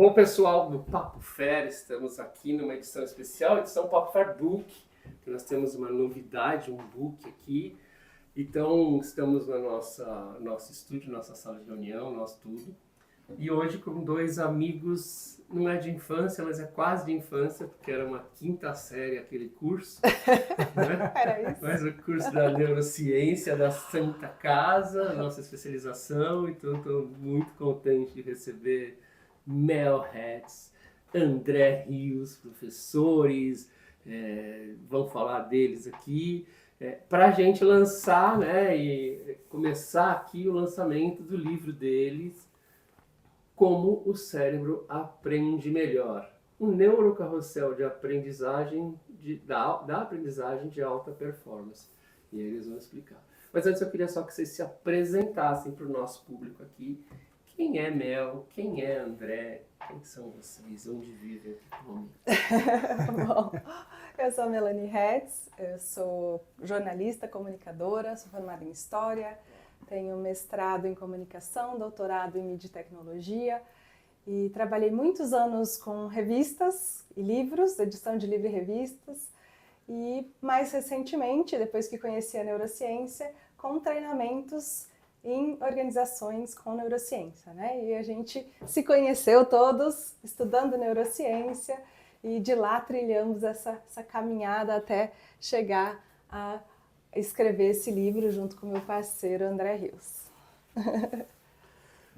Bom, pessoal do Papo Fair, estamos aqui numa edição especial, edição Papo Fair Book, que nós temos uma novidade, um book aqui. Então, estamos no nosso estúdio, nossa sala de reunião, nosso tudo. E hoje com dois amigos, não é de infância, mas é quase de infância, porque era uma quinta série aquele curso. Né? Era isso? Mas o curso da neurociência da Santa Casa, nossa especialização. Então, estou muito contente de receber Mel Hatz, André Rios, professores, vão falar deles aqui, para a gente lançar, né, e começar aqui o lançamento do livro deles, Como o Cérebro Aprende Melhor, um neurocarrossel de aprendizagem, da aprendizagem de alta performance. E aí eles vão explicar. Mas antes eu queria só que vocês se apresentassem para o nosso público aqui. Quem é Mel? Quem é André? Quem são vocês? Onde vivem atualmente? Bom, eu sou a Melanie Hatz, eu sou jornalista, comunicadora, sou formada em História, tenho mestrado em Comunicação, doutorado em Mídia e Tecnologia e trabalhei muitos anos com revistas e livros, edição de livro e revistas e mais recentemente, depois que conheci a neurociência, com treinamentos em organizações com neurociência, né? E a gente se conheceu todos estudando neurociência e de lá trilhamos essa caminhada até chegar a escrever esse livro junto com meu parceiro André Rios.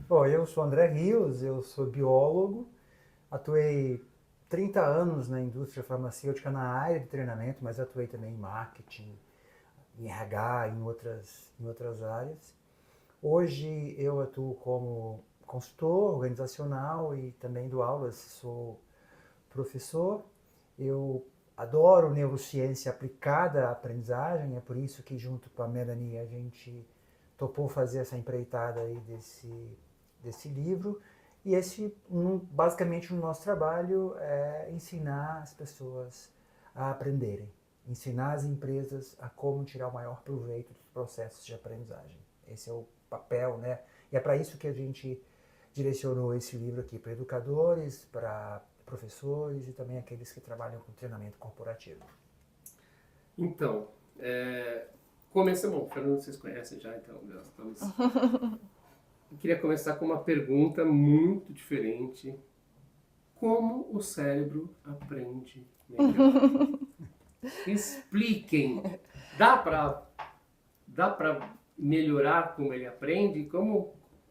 Bom, eu sou André Rios, eu sou biólogo, atuei 30 anos na indústria farmacêutica na área de treinamento, mas atuei também em marketing, em RH, em outras áreas. Hoje eu atuo como consultor organizacional e também dou aulas, sou professor. Eu adoro neurociência aplicada à aprendizagem, é por isso que junto com a Melanie a gente topou fazer essa empreitada aí desse livro. E basicamente o nosso trabalho é ensinar as pessoas a aprenderem, ensinar as empresas a como tirar o maior proveito dos processos de aprendizagem. Esse é o papel, né? E é para isso que a gente direcionou esse livro aqui, para educadores, para professores e também aqueles que trabalham com treinamento corporativo. Então, começamos, Fernando, vocês conhecem já, então, estamos... Eu queria começar com uma pergunta muito diferente. Como o cérebro aprende melhor? Expliquem. Dá para melhorar como ele aprende?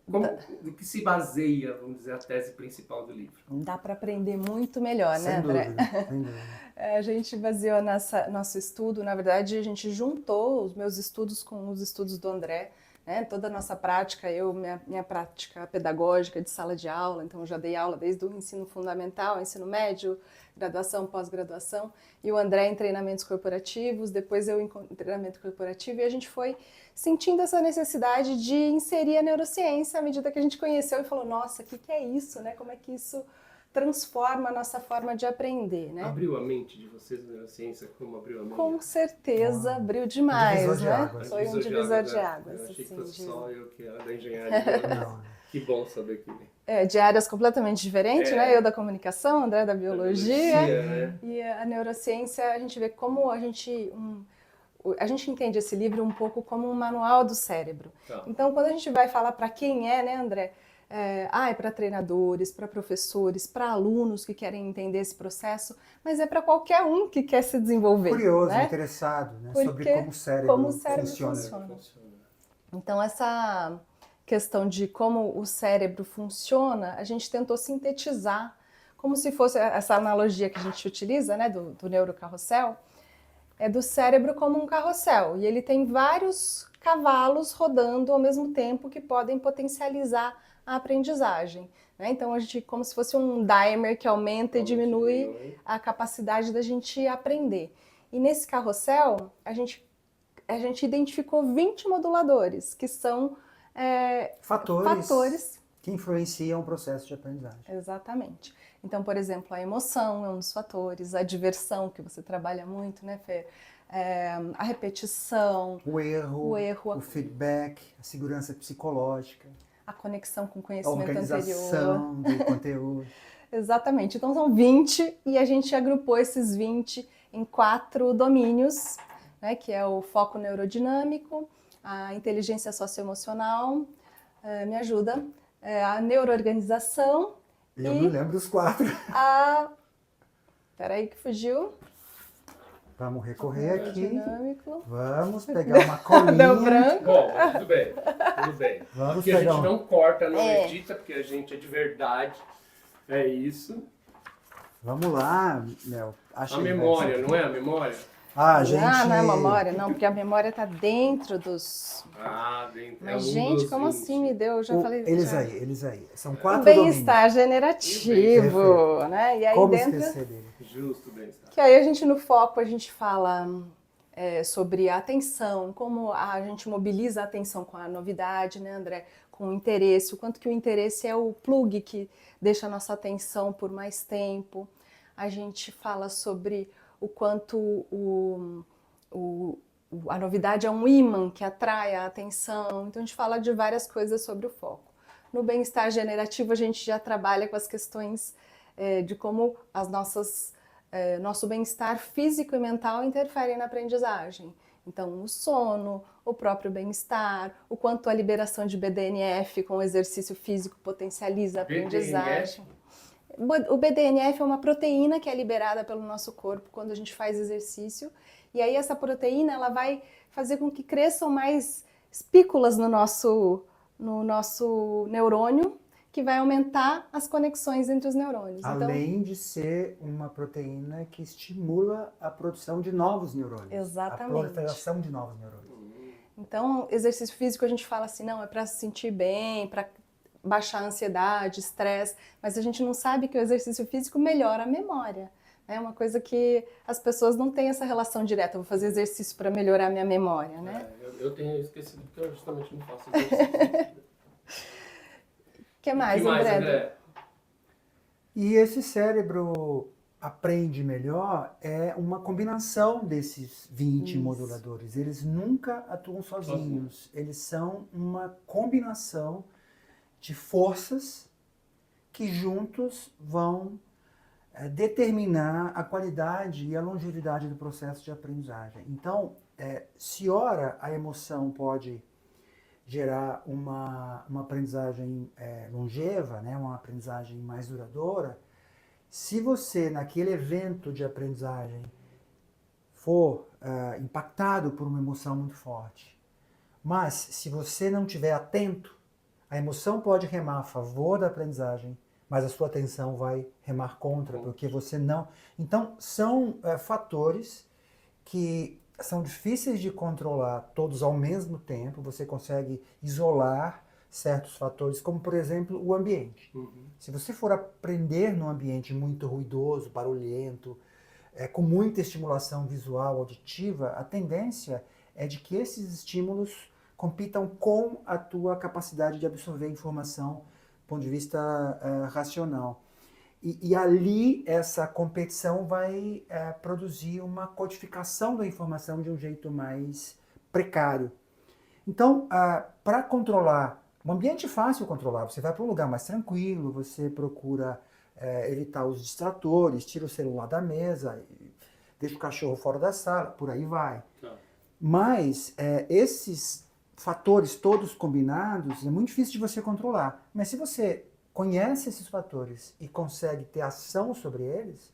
Do que se baseia, vamos dizer, a tese principal do livro? Dá para aprender muito melhor, né, André? Sem dúvida. A gente baseou nosso estudo, na verdade, a gente juntou os meus estudos com os estudos do André, né? Toda a nossa prática, minha prática pedagógica de sala de aula, então eu já dei aula desde o ensino fundamental, ensino médio, graduação, pós-graduação, e o André em treinamentos corporativos, depois eu em treinamento corporativo, e a gente foi sentindo essa necessidade de inserir a neurociência à medida que a gente conheceu e falou, nossa, o que é isso, né? Como é que isso transforma a nossa forma de aprender, né? Abriu a mente de vocês na neurociência como abriu a minha? Com certeza, abriu demais, né? Foi um divisor de águas. Eu achei que fosse só eu que era da engenharia. Não. Que bom saber que... de áreas completamente diferentes, né? Eu da comunicação, André da biologia. Né? E a neurociência, a gente vê como a gente entende esse livro um pouco como um manual do cérebro. Tá. Então, quando a gente vai falar para quem é, né, André? É para treinadores, para professores, para alunos que querem entender esse processo, mas é para qualquer um que quer se desenvolver. Curioso, né? Interessado, né? Sobre como o cérebro funciona. Então, essa questão de como o cérebro funciona, a gente tentou sintetizar, como se fosse essa analogia que a gente utiliza, né, do neurocarrossel, do cérebro como um carrossel, e ele tem vários cavalos rodando ao mesmo tempo que podem potencializar a aprendizagem. Né? Então, a gente, como se fosse um dimer que aumenta e diminui a capacidade da gente aprender. E nesse carrossel, a gente identificou 20 moduladores, que são fatores que influenciam o processo de aprendizagem. Exatamente. Então, por exemplo, a emoção é um dos fatores, a diversão, que você trabalha muito, né, Fê? A repetição, o erro, o feedback, a segurança psicológica, a conexão com o conhecimento anterior, a organização do conteúdo. Exatamente. Então são 20 e a gente agrupou esses 20 em 4 domínios, né, que é o foco neurodinâmico, a inteligência socioemocional, me ajuda, a neuroorganização Eu não lembro os 4. a... Peraí que fugiu. Vamos recorrer aqui. Neurodinâmico. Vamos pegar uma colinha. Deu branco. Bom, tudo bem, tudo bem. Vamos Aqui a pegar gente um... não corta, não edita, porque a gente é de verdade. É isso. Vamos lá, Mel. A memória, não é a memória? Ah, gente... não é memória, não, porque a memória está dentro dos... Ah, dentro. Mas, gente, como assim me deu? Eu já falei... Eles já. aí. São 4 O domínios. bem-estar generativo, né? E aí Como dentro... esquecer dele? Justo, bem-estar. Que aí a gente, no foco, a gente fala sobre a atenção, como a gente mobiliza a atenção com a novidade, né, André? Com o interesse, o quanto que o interesse é o plug que deixa a nossa atenção por mais tempo. A gente fala sobre o quanto a novidade é um imã que atrai a atenção. Então a gente fala de várias coisas sobre o foco. No bem-estar generativo a gente já trabalha com as questões de como as nosso bem-estar físico e mental interferem na aprendizagem. Então, o sono, o próprio bem-estar, o quanto a liberação de BDNF com o exercício físico potencializa a aprendizagem. O BDNF é uma proteína que é liberada pelo nosso corpo quando a gente faz exercício. E aí essa proteína ela vai fazer com que cresçam mais espículas no nosso neurônio, que vai aumentar as conexões entre os neurônios. Além de ser uma proteína que estimula a produção de novos neurônios. Exatamente. A proliferação de novos neurônios. Então, exercício físico a gente fala assim, não, é para se sentir bem, para baixar a ansiedade, estresse, mas a gente não sabe que o exercício físico melhora a memória. É uma coisa que as pessoas não têm essa relação direta, eu vou fazer exercício para melhorar a minha memória, né? Eu tenho esquecido porque eu justamente não faço exercício. O que mais, André? E esse cérebro aprende melhor é uma combinação desses 20 moduladores. Eles nunca atuam sozinhos. Eles são uma combinação de forças que juntos vão determinar a qualidade e a longevidade do processo de aprendizagem. Então, se ora a emoção pode gerar uma aprendizagem longeva, né, uma aprendizagem mais duradoura, se você, naquele evento de aprendizagem, for impactado por uma emoção muito forte, mas se você não estiver atento, a emoção pode remar a favor da aprendizagem, mas a sua atenção vai remar contra, porque você não... Então, são fatores que são difíceis de controlar todos ao mesmo tempo. Você consegue isolar certos fatores, como, por exemplo, o ambiente. Se você for aprender num ambiente muito ruidoso, barulhento, com muita estimulação visual, auditiva, a tendência é de que esses estímulos compitam com a tua capacidade de absorver informação do ponto de vista racional. E ali essa competição vai produzir uma codificação da informação de um jeito mais precário. Então, para controlar, um ambiente fácil controlar, você vai para um lugar mais tranquilo, você procura evitar os distratores, tira o celular da mesa, deixa o cachorro fora da sala, por aí vai. Mas esses fatores todos combinados é muito difícil de você controlar. Mas se você conhece esses fatores e consegue ter ação sobre eles,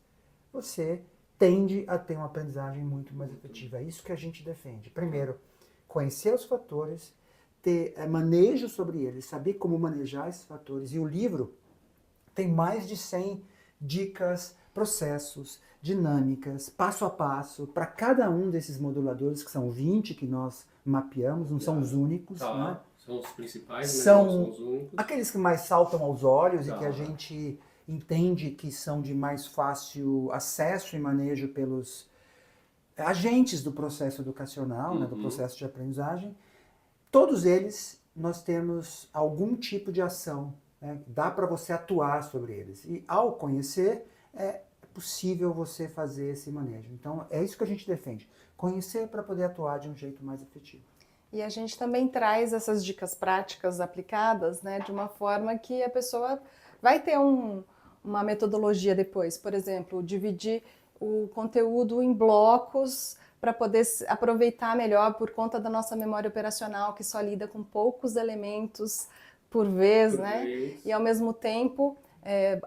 você tende a ter uma aprendizagem muito mais efetiva. É isso que a gente defende. Primeiro, conhecer os fatores, ter manejo sobre eles, saber como manejar esses fatores. E o livro tem mais de 100 dicas, processos, dinâmicas, passo a passo, para cada um desses moduladores, que são 20 que nós mapeamos, não são os únicos, né? São os principais, mas são não são os únicos. Aqueles que mais saltam aos olhos e que a gente entende que são de mais fácil acesso e manejo pelos agentes do processo educacional, né, do processo de aprendizagem. Todos eles, nós temos algum tipo de ação, né? Dá para você atuar sobre eles. E ao conhecer, é possível você fazer esse manejo. Então, é isso que a gente defende. Conhecer para poder atuar de um jeito mais efetivo. E a gente também traz essas dicas práticas aplicadas, né, de uma forma que a pessoa vai ter uma metodologia depois. Por exemplo, dividir o conteúdo em blocos para poder aproveitar melhor por conta da nossa memória operacional, que só lida com poucos elementos por vez, né? E ao mesmo tempo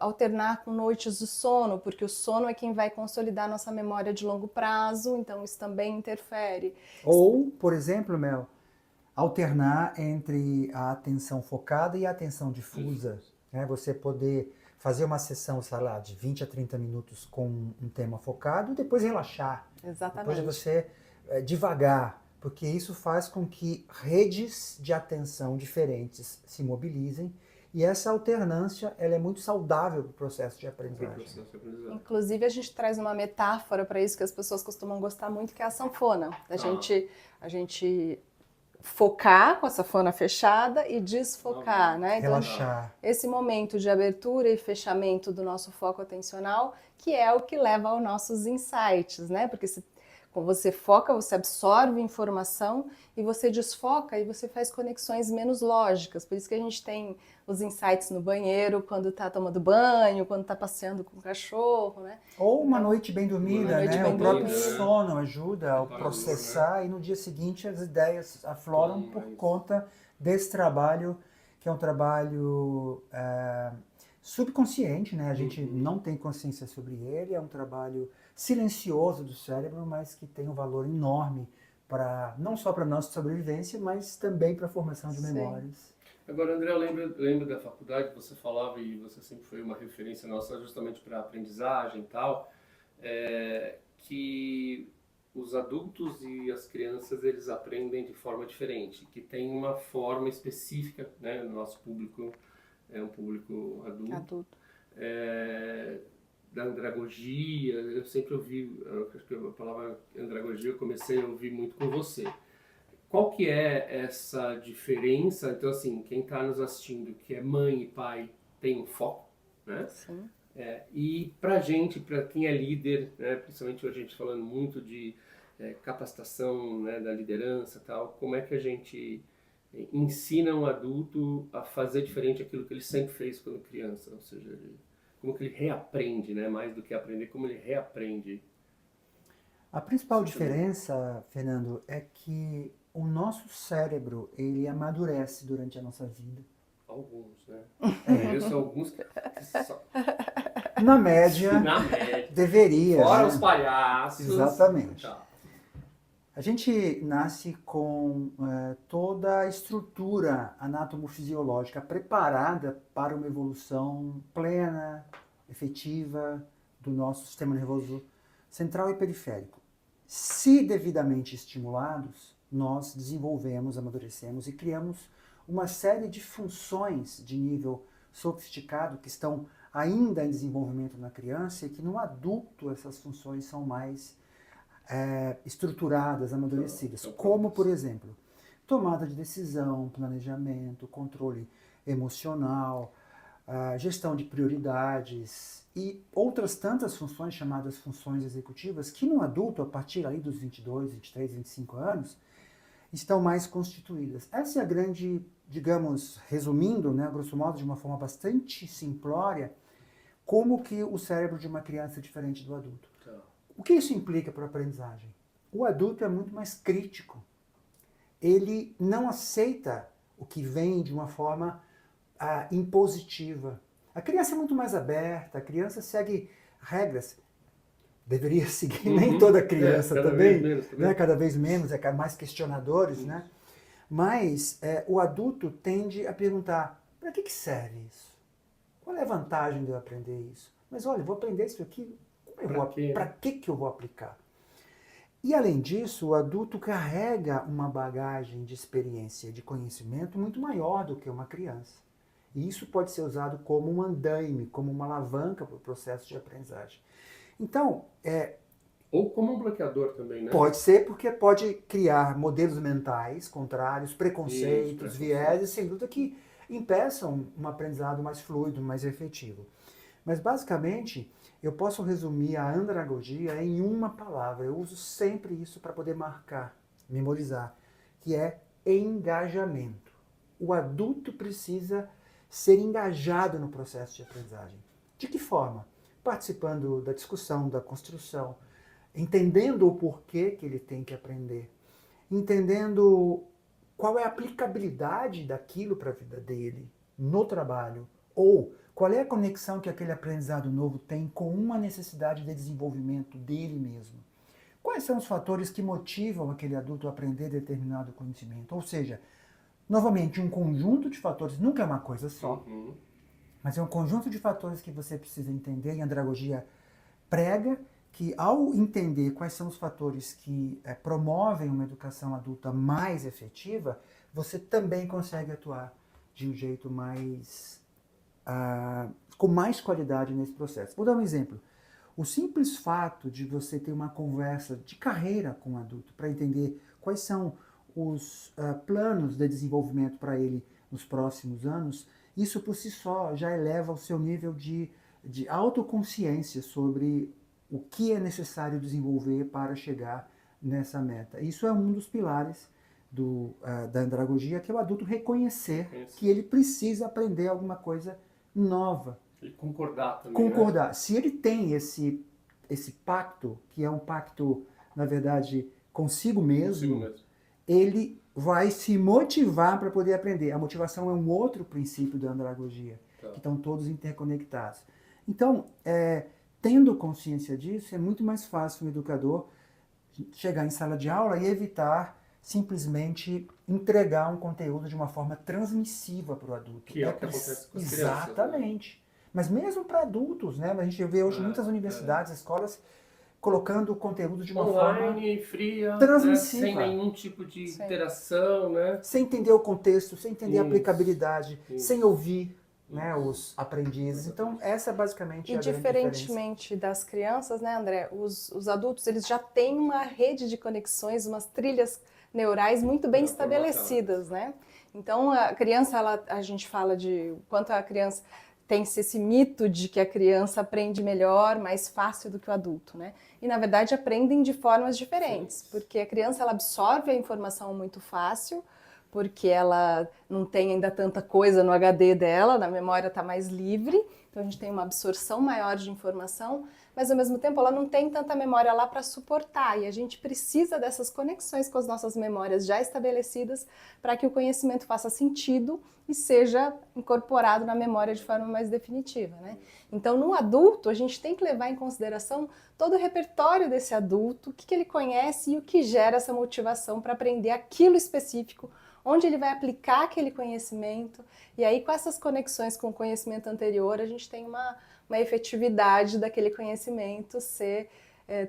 alternar com noites de sono, porque o sono é quem vai consolidar nossa memória de longo prazo, então isso também interfere. Ou, por exemplo, Mel, alternar entre a atenção focada e a atenção difusa, né? Você poder fazer uma sessão, sei lá, de 20 a 30 minutos com um tema focado e depois relaxar. Exatamente. Depois você devagar, porque isso faz com que redes de atenção diferentes se mobilizem e essa alternância ela é muito saudável para o processo de aprendizagem. Inclusive, a gente traz uma metáfora para isso que as pessoas costumam gostar muito, que é a sanfona. A gente focar com a sanfona fechada e desfocar, né? Então, relaxar. Esse momento de abertura e fechamento do nosso foco atencional, que é o que leva aos nossos insights, né? Porque quando você foca, você absorve informação e você desfoca e você faz conexões menos lógicas. Por isso que a gente tem os insights no banheiro, quando está tomando banho, quando está passeando com o cachorro, né? Ou uma noite bem dormida, né? O próprio dormida. sono ajuda a processar e no dia seguinte as ideias afloram por conta desse trabalho, que é um trabalho subconsciente, né? A gente não tem consciência sobre ele, é um trabalho silencioso do cérebro, mas que tem um valor enorme não só para a nossa sobrevivência, mas também para a formação de memórias. Agora, André, eu lembro da faculdade que você falava, e você sempre foi uma referência nossa justamente para a aprendizagem e tal, que os adultos e as crianças, eles aprendem de forma diferente, que tem uma forma específica, né? O nosso público é um público adulto. Da andragogia, eu sempre ouvi, acho que a palavra andragogia eu comecei a ouvir muito com você. Qual que é essa diferença? Então, assim, quem está nos assistindo, que é mãe e pai, tem um foco, né? Sim. E pra gente, para quem é líder, né, principalmente a gente falando muito de capacitação, né, da liderança e tal, como é que a gente ensina um adulto a fazer diferente aquilo que ele sempre fez quando criança? Ou seja, como que ele reaprende, né? Mais do que aprender, como ele reaprende. A principal diferença, Fernando, é que o nosso cérebro, ele amadurece durante a nossa vida. Alguns, né? Eu sou alguns que só... Na média, deveria. Fora né? os palhaços. Exatamente. Tá. A gente nasce com toda a estrutura anatomofisiológica preparada para uma evolução plena, efetiva do nosso sistema nervoso central e periférico. Se devidamente estimulados, nós desenvolvemos, amadurecemos e criamos uma série de funções de nível sofisticado que estão ainda em desenvolvimento na criança e que no adulto essas funções são mais estruturadas, amadurecidas, como, por exemplo, tomada de decisão, planejamento, controle emocional, gestão de prioridades e outras tantas funções chamadas funções executivas que no adulto, a partir ali dos 22, 23, 25 anos, estão mais constituídas. Essa é a grande, digamos, resumindo, né, grosso modo, de uma forma bastante simplória, como que o cérebro de uma criança é diferente do adulto. O que isso implica para a aprendizagem? O adulto é muito mais crítico. Ele não aceita o que vem de uma forma impositiva. A criança é muito mais aberta, a criança segue regras. Deveria seguir, nem toda criança também, né? Cada vez menos, mais questionadores, né? Mas o adulto tende a perguntar, para que serve isso? Qual é a vantagem de eu aprender isso? Mas olha, eu vou aprender isso aqui, para que eu vou aplicar? E além disso, o adulto carrega uma bagagem de experiência e de conhecimento muito maior do que uma criança. E isso pode ser usado como um andaime, como uma alavanca para o processo de aprendizagem. Então, ou como um bloqueador também, né? Pode ser, porque pode criar modelos mentais contrários, preconceitos, vieses, sem dúvida, que impeçam um aprendizado mais fluido, mais efetivo. Mas, basicamente, eu posso resumir a andragogia em uma palavra. Eu uso sempre isso para poder marcar, memorizar, que é engajamento. O adulto precisa ser engajado no processo de aprendizagem. De que forma? Participando da discussão, da construção, entendendo o porquê que ele tem que aprender, entendendo qual é a aplicabilidade daquilo para a vida dele no trabalho, ou qual é a conexão que aquele aprendizado novo tem com uma necessidade de desenvolvimento dele mesmo. Quais são os fatores que motivam aquele adulto a aprender determinado conhecimento? Ou seja, novamente, um conjunto de fatores, nunca é uma coisa só, mas é um conjunto de fatores que você precisa entender, e a andragogia prega que ao entender quais são os fatores que promovem uma educação adulta mais efetiva, você também consegue atuar de um jeito mais com mais qualidade nesse processo. Vou dar um exemplo. O simples fato de você ter uma conversa de carreira com um adulto para entender quais são os planos de desenvolvimento para ele nos próximos anos, isso por si só já eleva o seu nível de autoconsciência sobre o que é necessário desenvolver para chegar nessa meta. Isso é um dos pilares da andragogia, que é o adulto reconhecer que ele precisa aprender alguma coisa nova. Ele concordar também. Concordar. Né? Se ele tem esse pacto, que é um pacto, na verdade, consigo mesmo, ele vai se motivar para poder aprender. A motivação é um outro princípio da andragogia, que estão todos interconectados. Então, tendo consciência disso, é muito mais fácil um educador chegar em sala de aula e evitar simplesmente entregar um conteúdo de uma forma transmissiva para o adulto. Que é o que acontece com as crianças. Exatamente. Né? Mas mesmo para adultos, né? A gente vê hoje muitas universidades, escolas, colocando o conteúdo de uma forma fria, transmissiva. Né? Sem nenhum tipo de interação, né? Sem entender o contexto, sem entender a aplicabilidade, sem ouvir, né, os aprendizes. Então, essa é basicamente a grande diferença. E diferentemente das crianças, né, André, os adultos, eles já têm uma rede de conexões, umas trilhas neurais muito bem estabelecidas, né? Então, a criança, a gente fala de quanto a criança tem esse mito de que a criança aprende melhor, mais fácil do que o adulto, né? E, na verdade, aprendem de formas diferentes, porque a criança, ela absorve a informação muito fácil, porque ela não tem ainda tanta coisa no HD dela, na memória está mais livre, então a gente tem uma absorção maior de informação, mas ao mesmo tempo ela não tem tanta memória lá para suportar, e a gente precisa dessas conexões com as nossas memórias já estabelecidas para que o conhecimento faça sentido e seja incorporado na memória de forma mais definitiva, né? Então, no adulto, a gente tem que levar em consideração todo o repertório desse adulto, o que ele conhece e o que gera essa motivação para aprender aquilo específico, onde ele vai aplicar aquele conhecimento, e aí com essas conexões com o conhecimento anterior, a gente tem uma efetividade daquele conhecimento ser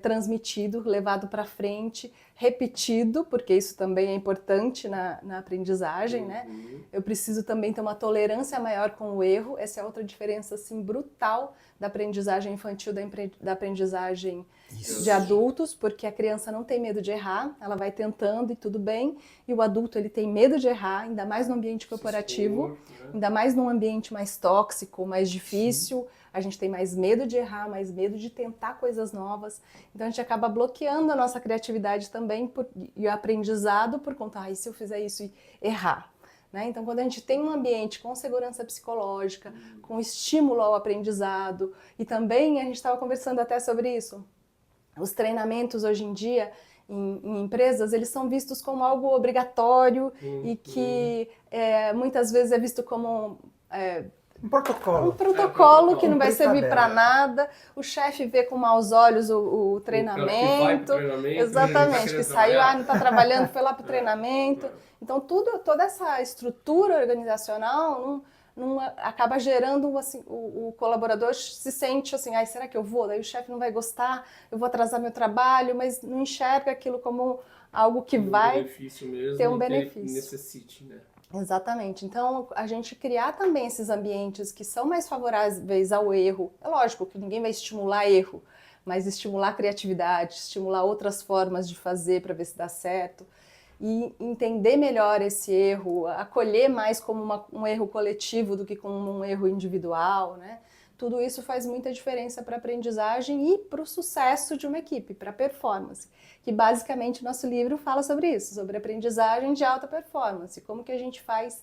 transmitido, levado para frente, repetido, porque isso também é importante na aprendizagem, né? Eu preciso também ter uma tolerância maior com o erro, essa é outra diferença assim, brutal da aprendizagem infantil, da aprendizagem de adultos, porque a criança não tem medo de errar, ela vai tentando e tudo bem, e o adulto ele tem medo de errar, ainda mais no ambiente corporativo, ainda mais num ambiente mais tóxico, mais difícil. A gente tem mais medo de errar, mais medo de tentar coisas novas. Então a gente acaba bloqueando a nossa criatividade também e o aprendizado por conta, e se eu fizer isso e errar? Né? Então quando a gente tem um ambiente com segurança psicológica, com estímulo ao aprendizado, e também a gente estava conversando até sobre isso, os treinamentos hoje em dia em empresas, eles são vistos como algo obrigatório e que muitas vezes é visto como... um protocolo. Um protocolo que não vai servir para nada. O chefe vê com maus olhos o treinamento. Exatamente, que saiu, não está trabalhando, foi lá para o treinamento. Então, toda essa estrutura organizacional não acaba gerando, assim, o colaborador se sente assim, será que eu vou? Daí o chefe não vai gostar, eu vou atrasar meu trabalho, mas não enxerga aquilo como algo que vai ter um benefício. Que necessite, né? Exatamente. Então, a gente criar também esses ambientes que são mais favoráveis ao erro. É lógico que ninguém vai estimular erro, mas estimular a criatividade, estimular outras formas de fazer para ver se dá certo. E entender melhor esse erro, acolher mais como um erro coletivo do que como um erro individual, né? Tudo isso faz muita diferença para a aprendizagem e para o sucesso de uma equipe, para a performance. Que basicamente o nosso livro fala sobre isso, sobre aprendizagem de alta performance, como que a gente faz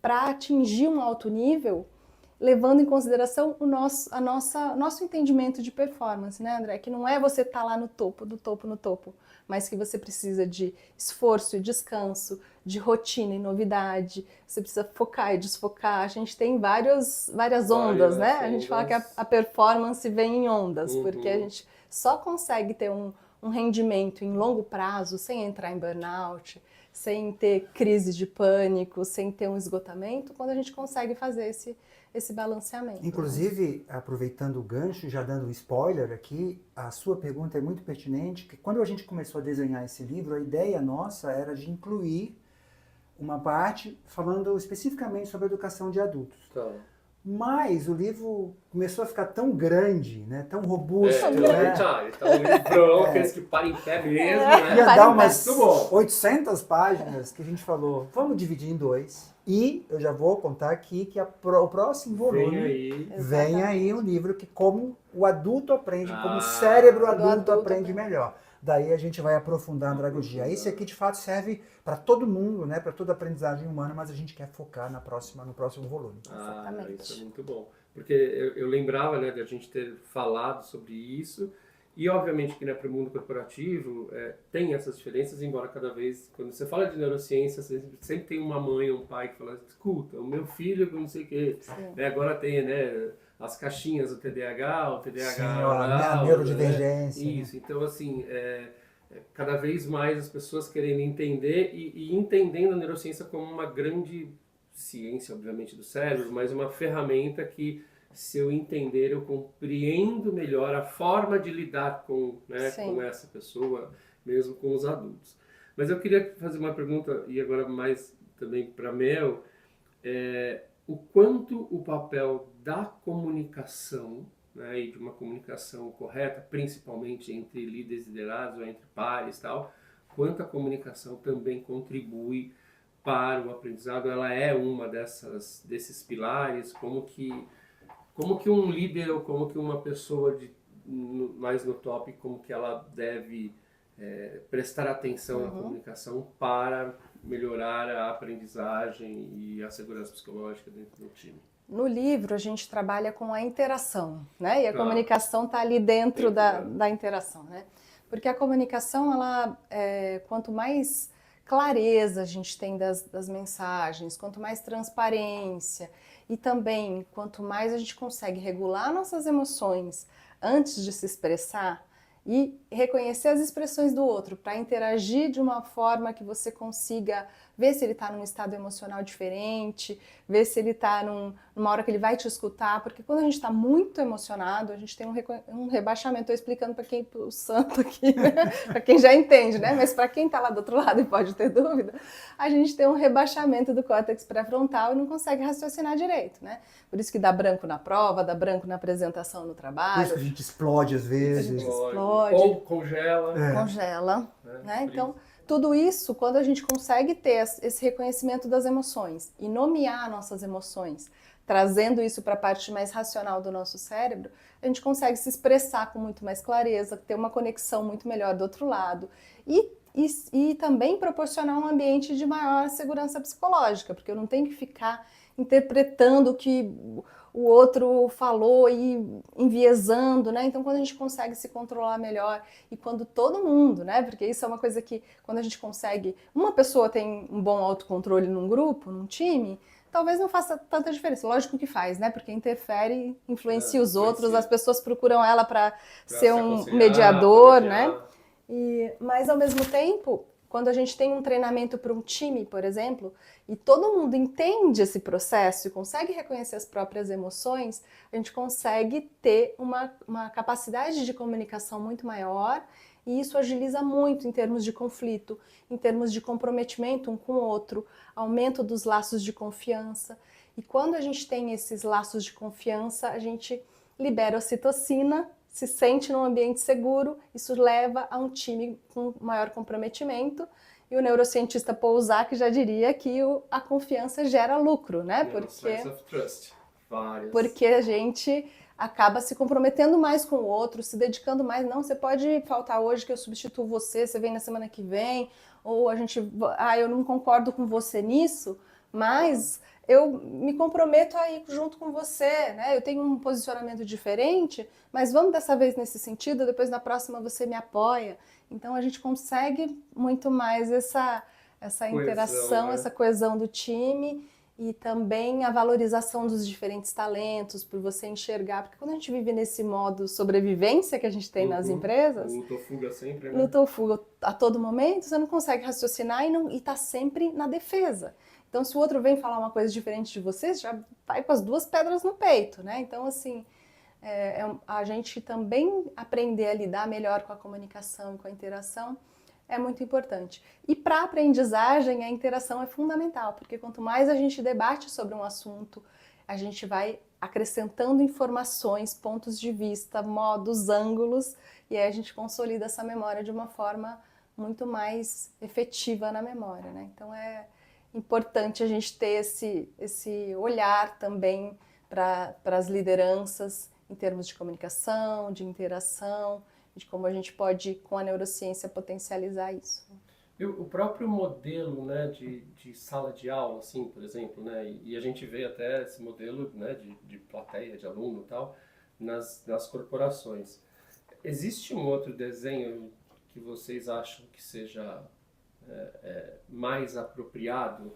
para atingir um alto nível levando em consideração nosso entendimento de performance, né, André? Que não é você estar lá no topo, do topo, no topo, mas que você precisa de esforço e descanso, de rotina e novidade, você precisa focar e desfocar. A gente tem várias ondas, né? A gente fala que a performance vem em ondas, porque a gente só consegue ter um rendimento em longo prazo sem entrar em burnout, sem ter crise de pânico, sem ter um esgotamento, quando a gente consegue fazer esse balanceamento. Inclusive, aproveitando o gancho, já dando um spoiler aqui, a sua pergunta é muito pertinente, que quando a gente começou a desenhar esse livro, a ideia nossa era de incluir uma parte falando especificamente sobre a educação de adultos. Tá. Mas o livro começou a ficar tão grande, né, tão robusto, né? Ele tá um livrão, aqueles que param em pé mesmo, né? Ia dar umas Muito bom. 800 páginas que a gente falou, vamos dividir em 2. E eu já vou contar aqui que o próximo volume vem aí um livro que como o adulto aprende, como o cérebro adulto aprende melhor. Daí a gente vai aprofundar a andragogia. Esse aqui de fato serve para todo mundo, né, para toda a aprendizagem humana, mas a gente quer focar no próximo volume. Exatamente. Isso é muito bom. Porque eu lembrava, né, de a gente ter falado sobre isso. E, obviamente, que para o mundo corporativo tem essas diferenças, embora cada vez, quando você fala de neurociência, você sempre tem uma mãe ou um pai que fala, escuta, o meu filho, não sei o quê. Agora tem, né, as caixinhas, o TDAH, Sim, a neurodivergência. Né? Isso, então, assim, cada vez mais as pessoas querendo entender e entendendo a neurociência como uma grande ciência, obviamente, do cérebro, mas uma ferramenta que, se eu entender, eu compreendo melhor a forma de lidar com essa pessoa, mesmo com os adultos. Mas eu queria fazer uma pergunta, e agora mais também para a Mel, o quanto o papel da comunicação, né, e de uma comunicação correta, principalmente entre líderes e liderados, ou entre pares e tal, quanto a comunicação também contribui para o aprendizado, ela é uma desses pilares, como que um líder ou como que uma pessoa mais no top, como que ela deve prestar atenção na comunicação para melhorar a aprendizagem e a segurança psicológica dentro do time. No livro a gente trabalha com a interação, né? E a comunicação está ali dentro da interação, né? Porque a comunicação, quanto mais clareza a gente tem das mensagens, quanto mais transparência e também quanto mais a gente consegue regular nossas emoções antes de se expressar e reconhecer as expressões do outro para interagir de uma forma que você consiga ver se ele está num estado emocional diferente, ver se ele está numa hora que ele vai te escutar, porque quando a gente está muito emocionado, a gente tem um rebaixamento. Estou explicando para o santo aqui, né? Para quem já entende, né? Mas para quem está lá do outro lado e pode ter dúvida, a gente tem um rebaixamento do córtex pré-frontal e não consegue raciocinar direito, né? Por isso que dá branco na prova, dá branco na apresentação no trabalho. Por isso que a gente explode às vezes. Ou congela. Congela, né? Então, tudo isso, quando a gente consegue ter esse reconhecimento das emoções e nomear nossas emoções, trazendo isso para a parte mais racional do nosso cérebro, a gente consegue se expressar com muito mais clareza, ter uma conexão muito melhor do outro lado e também proporcionar um ambiente de maior segurança psicológica, porque eu não tenho que ficar interpretando o que o outro falou e enviesando, né? Então, quando a gente consegue se controlar melhor e quando todo mundo, né? Porque isso é uma coisa que, quando a gente consegue, uma pessoa tem um bom autocontrole num grupo, num time, talvez não faça tanta diferença. Lógico que faz, né? Porque interfere, influencia os outros, as pessoas procuram ela para ser um mediador, né? Mas, ao mesmo tempo, quando a gente tem um treinamento para um time, por exemplo, e todo mundo entende esse processo e consegue reconhecer as próprias emoções, a gente consegue ter uma capacidade de comunicação muito maior e isso agiliza muito em termos de conflito, em termos de comprometimento um com o outro, aumento dos laços de confiança. E quando a gente tem esses laços de confiança, a gente libera ocitocina, se sente num ambiente seguro, isso leva a um time com maior comprometimento. E o neurocientista Paul Zak já diria que a confiança gera lucro, né? Porque a gente acaba se comprometendo mais com o outro, se dedicando mais. Não, você pode faltar hoje que eu substituo você, você vem na semana que vem, ou eu não concordo com você nisso, mas eu me comprometo a ir junto com você, né? Eu tenho um posicionamento diferente, mas vamos dessa vez nesse sentido, depois na próxima você me apoia. Então a gente consegue muito mais essa interação, né? essa coesão do time e também a valorização dos diferentes talentos, por você enxergar, porque quando a gente vive nesse modo sobrevivência que a gente tem nas empresas, luta ou fuga sempre, né? luta ou fuga a todo momento, você não consegue raciocinar e tá sempre na defesa. Então, se o outro vem falar uma coisa diferente de você, já vai com as duas pedras no peito, né? Então, assim, a gente também aprender a lidar melhor com a comunicação e com a interação é muito importante. E para a aprendizagem, a interação é fundamental, porque quanto mais a gente debate sobre um assunto, a gente vai acrescentando informações, pontos de vista, modos, ângulos, e aí a gente consolida essa memória de uma forma muito mais efetiva na memória, né? Então é importante a gente ter esse olhar também para as lideranças em termos de comunicação, de interação, de como a gente pode, com a neurociência, potencializar isso. O próprio modelo, né, de sala de aula, assim, por exemplo, né, e a gente vê até esse modelo, né, de plateia, de aluno e tal, nas corporações. Existe um outro desenho que vocês acham que seja mais apropriado?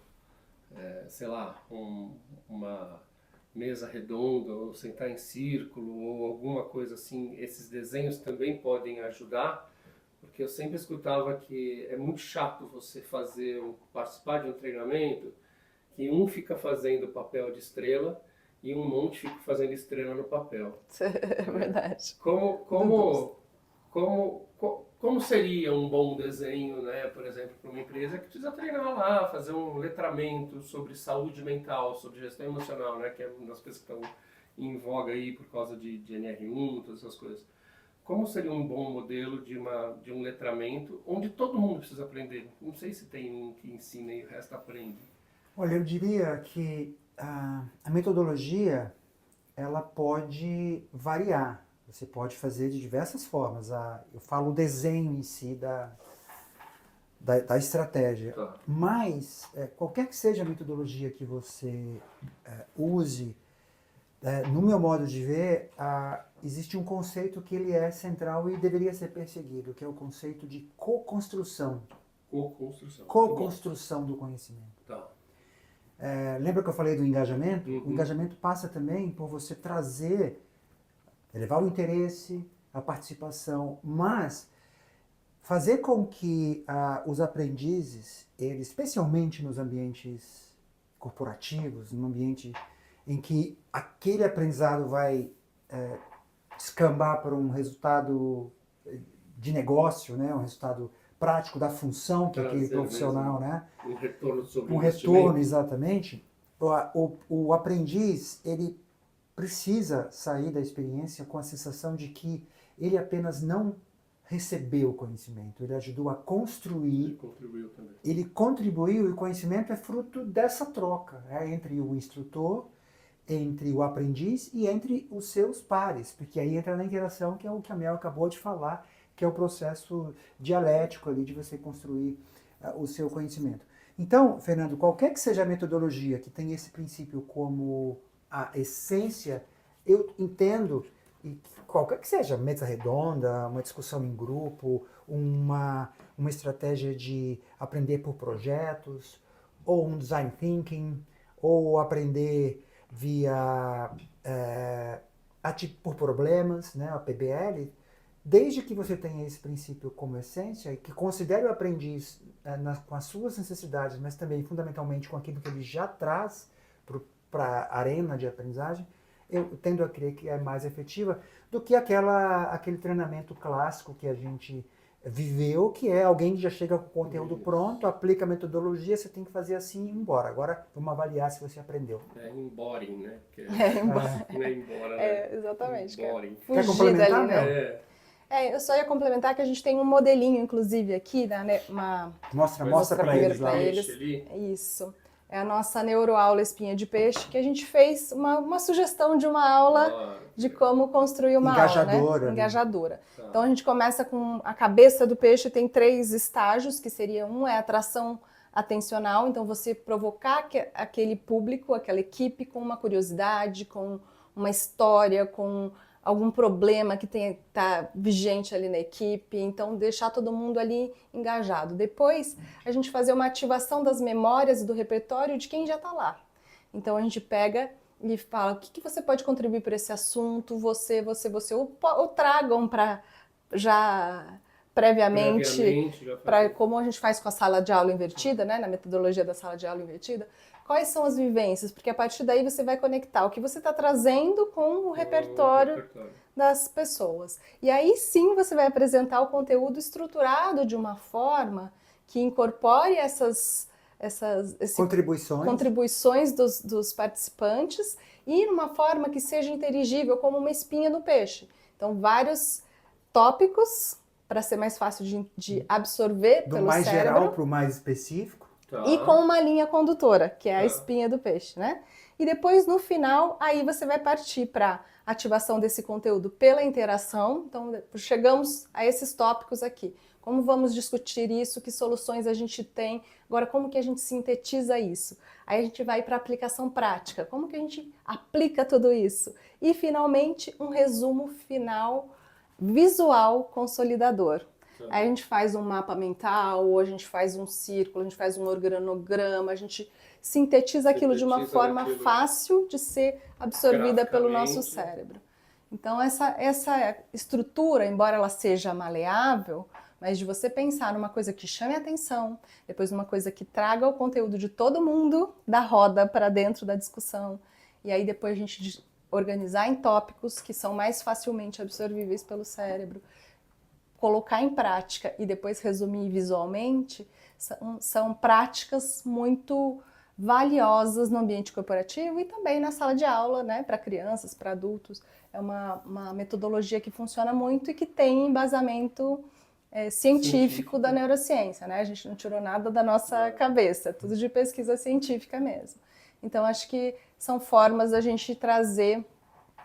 Sei lá, uma mesa redonda, ou sentar em círculo, ou alguma coisa assim, esses desenhos também podem ajudar? Porque eu sempre escutava que é muito chato você participar de um treinamento que um fica fazendo papel de estrela e um monte fica fazendo estrela no papel. É verdade. Como seria um bom desenho, né, por exemplo, para uma empresa que precisa treinar lá, fazer um letramento sobre saúde mental, sobre gestão emocional, né, que é uma das coisas que estão em voga aí por causa de NR1, todas essas coisas. Como seria um bom modelo de um letramento onde todo mundo precisa aprender? Não sei se tem um que ensina e o resto aprende. Olha, eu diria que a metodologia ela pode variar. Você pode fazer de diversas formas. Eu falo o desenho em si da estratégia. Tá. Mas, qualquer que seja a metodologia que você use, no meu modo de ver, existe um conceito que ele é central e deveria ser perseguido, que é o conceito de co-construção. Co-construção. Co-construção do conhecimento. Tá. Lembra que eu falei do engajamento? Uhum. O engajamento passa também por você elevar o interesse, a participação, mas fazer com que os aprendizes, especialmente nos ambientes corporativos, num ambiente em que aquele aprendizado vai descambar para um resultado de negócio, né, um resultado prático da função que aquele profissional, né? Um retorno sobre um retorno, exatamente. O aprendiz, ele precisa sair da experiência com a sensação de que ele apenas não recebeu o conhecimento, ele ajudou a construir. Ele contribuiu também. Ele contribuiu e o conhecimento é fruto dessa troca, entre o instrutor, entre o aprendiz e entre os seus pares, porque aí entra na interação, que é o que a Mel acabou de falar, que é o processo dialético ali de você construir o seu conhecimento. Então, Fernando, qualquer que seja a metodologia que tem esse princípio como a essência, eu entendo, e qualquer que seja, mesa redonda, uma discussão em grupo, uma estratégia de aprender por projetos, ou um design thinking, ou aprender via por problemas, né, a PBL, desde que você tenha esse princípio como essência e que considere o aprendiz com as suas necessidades, mas também fundamentalmente com aquilo que ele já traz para a arena de aprendizagem, eu tendo a crer que é mais efetiva do que aquele treinamento clássico que a gente viveu, que é alguém que já chega com o conteúdo pronto, aplica a metodologia, você tem que fazer assim e ir embora. Agora vamos avaliar se você aprendeu. É emboring, né? Não é embora, né? Exatamente. Emboring. Quer complementar, dali, né? Mel? Eu só ia complementar que a gente tem um modelinho, inclusive, aqui, Mostra para eles lá. Isso. É a nossa neuroaula Espinha de Peixe, que a gente fez uma sugestão de uma aula de como construir uma aula, né? Engajadora. Tá. Então a gente começa com a cabeça do peixe, tem 3 estágios, que seria a atração atencional, então você provocar aquele público, aquela equipe com uma curiosidade, com uma história, com algum problema que está vigente ali na equipe, então deixar todo mundo ali engajado. Depois, a gente fazer uma ativação das memórias e do repertório de quem já está lá. Então a gente pega e fala, o que você pode contribuir para esse assunto, ou tragam para já previamente para como a gente faz com a sala de aula invertida, né, na metodologia da sala de aula invertida, quais são as vivências, porque a partir daí você vai conectar o que você está trazendo com o repertório das pessoas. E aí sim você vai apresentar o conteúdo estruturado de uma forma que incorpore essas contribuições dos participantes e numa forma que seja inteligível como uma espinha no peixe. Então, vários tópicos para ser mais fácil de absorver pelo cérebro. Do mais geral para o mais específico. E com uma linha condutora, que é a espinha do peixe, né? E depois, no final, aí você vai partir para ativação desse conteúdo pela interação. Então, chegamos a esses tópicos aqui. Como vamos discutir isso? Que soluções a gente tem? Agora, como que a gente sintetiza isso? Aí a gente vai para a aplicação prática. Como que a gente aplica tudo isso? E, finalmente, um resumo final visual consolidador. Aí a gente faz um mapa mental, ou a gente faz um círculo, a gente faz um organograma, a gente sintetiza aquilo de uma forma fácil de ser absorvida pelo nosso cérebro. Então, essa estrutura, embora ela seja maleável, mas de você pensar numa coisa que chame a atenção, depois numa coisa que traga o conteúdo de todo mundo da roda para dentro da discussão, e aí depois a gente organizar em tópicos que são mais facilmente absorvíveis pelo cérebro, colocar em prática e depois resumir visualmente, são práticas muito valiosas no ambiente corporativo e também na sala de aula, né, para crianças, para adultos. É uma metodologia que funciona muito e que tem embasamento científico da neurociência, né? A gente não tirou nada da nossa cabeça, é tudo de pesquisa científica mesmo. Então, acho que são formas da gente trazer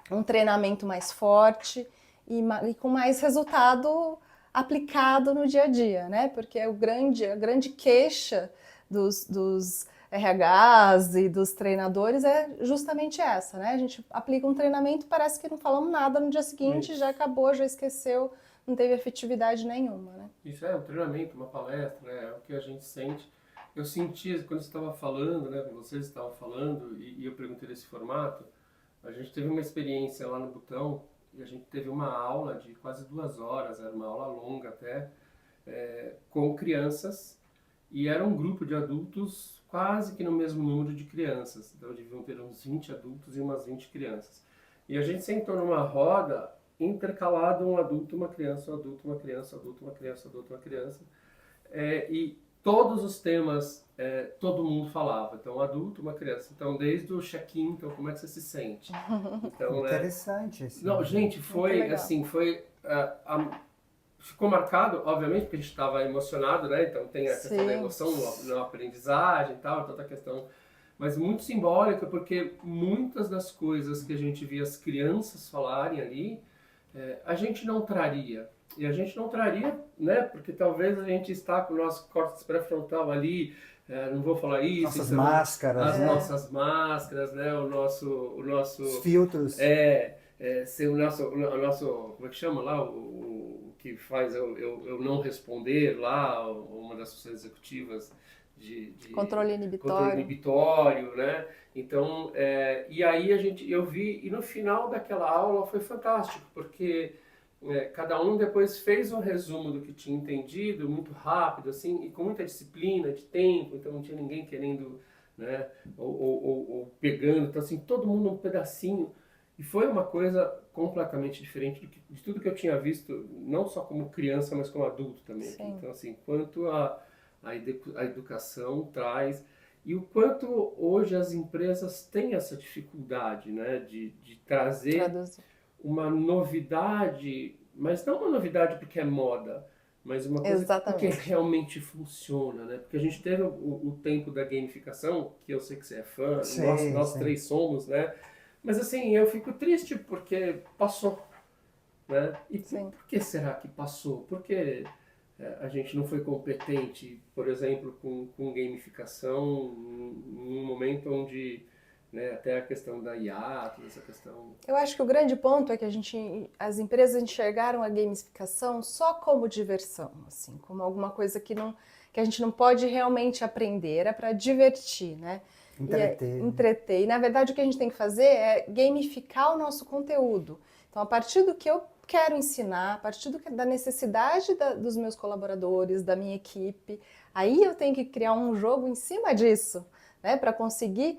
um treinamento mais forte e com mais resultado aplicado no dia a dia, né? Porque a grande queixa dos RHs e dos treinadores é justamente essa, né? A gente aplica um treinamento, parece que não falamos nada no dia seguinte, já acabou, já esqueceu, não teve efetividade nenhuma, né? Isso é um treinamento, uma palestra, né? É o que a gente sente. Eu senti, quando você estava falando, né? Vocês estavam falando, e eu perguntei desse formato, a gente teve uma experiência lá no Butão, e a gente teve uma aula de quase 2 horas, era uma aula longa até, com crianças, e era um grupo de adultos quase que no mesmo número de crianças. Então deviam ter uns 20 adultos e umas 20 crianças. E a gente sentou numa roda, intercalado um adulto, uma criança, um adulto, uma criança, um adulto, uma criança, um adulto, uma criança. E todos os temas, todo mundo falava. Então, adulto, uma criança. Então, desde o check-in, então, como é que você se sente? Então, interessante. Assim, não, gente, foi assim, ficou marcado, obviamente, porque a gente estava emocionado, né? Então, tem a questão da emoção na aprendizagem e tal, toda a questão. Mas muito simbólica, porque muitas das coisas que a gente via as crianças falarem ali, a gente não traria. E a gente não traria, né? Porque talvez a gente está com o nosso córtex pré-frontal ali, não vou falar isso. Nossas máscaras. As nossas máscaras, né? O nosso... Os filtros. Ser o nosso... Como é que chama lá? O que faz eu não responder lá, uma das funções executivas de controle inibitório. Controle inibitório, né? Então, e aí eu vi, e no final daquela aula foi fantástico, porque cada um depois fez um resumo do que tinha entendido, muito rápido, assim, e com muita disciplina de tempo, então não tinha ninguém querendo, né, ou pegando, então assim, todo mundo um pedacinho, e foi uma coisa completamente diferente de tudo que eu tinha visto, não só como criança, mas como adulto também. Sim. Então assim, quanto a educação traz, e o quanto hoje as empresas têm essa dificuldade, né, de trazer uma novidade, mas não uma novidade porque é moda, mas uma coisa que realmente funciona, né? Porque a gente teve o tempo da gamificação, que eu sei que você é fã, nós três somos, né? Mas assim, eu fico triste porque passou, né? E por que será que passou? Porque a gente não foi competente, por exemplo, com gamificação, num momento onde, né, até a questão da IA, toda essa questão... Eu acho que o grande ponto é que as empresas enxergaram a gamificação só como diversão, assim, como alguma coisa que a gente não pode realmente aprender, era para divertir, né? Entreter. E, na verdade, o que a gente tem que fazer é gamificar o nosso conteúdo. Então, a partir do que eu quero ensinar, a partir da necessidade dos meus colaboradores, da minha equipe, aí eu tenho que criar um jogo em cima disso, né? Para conseguir...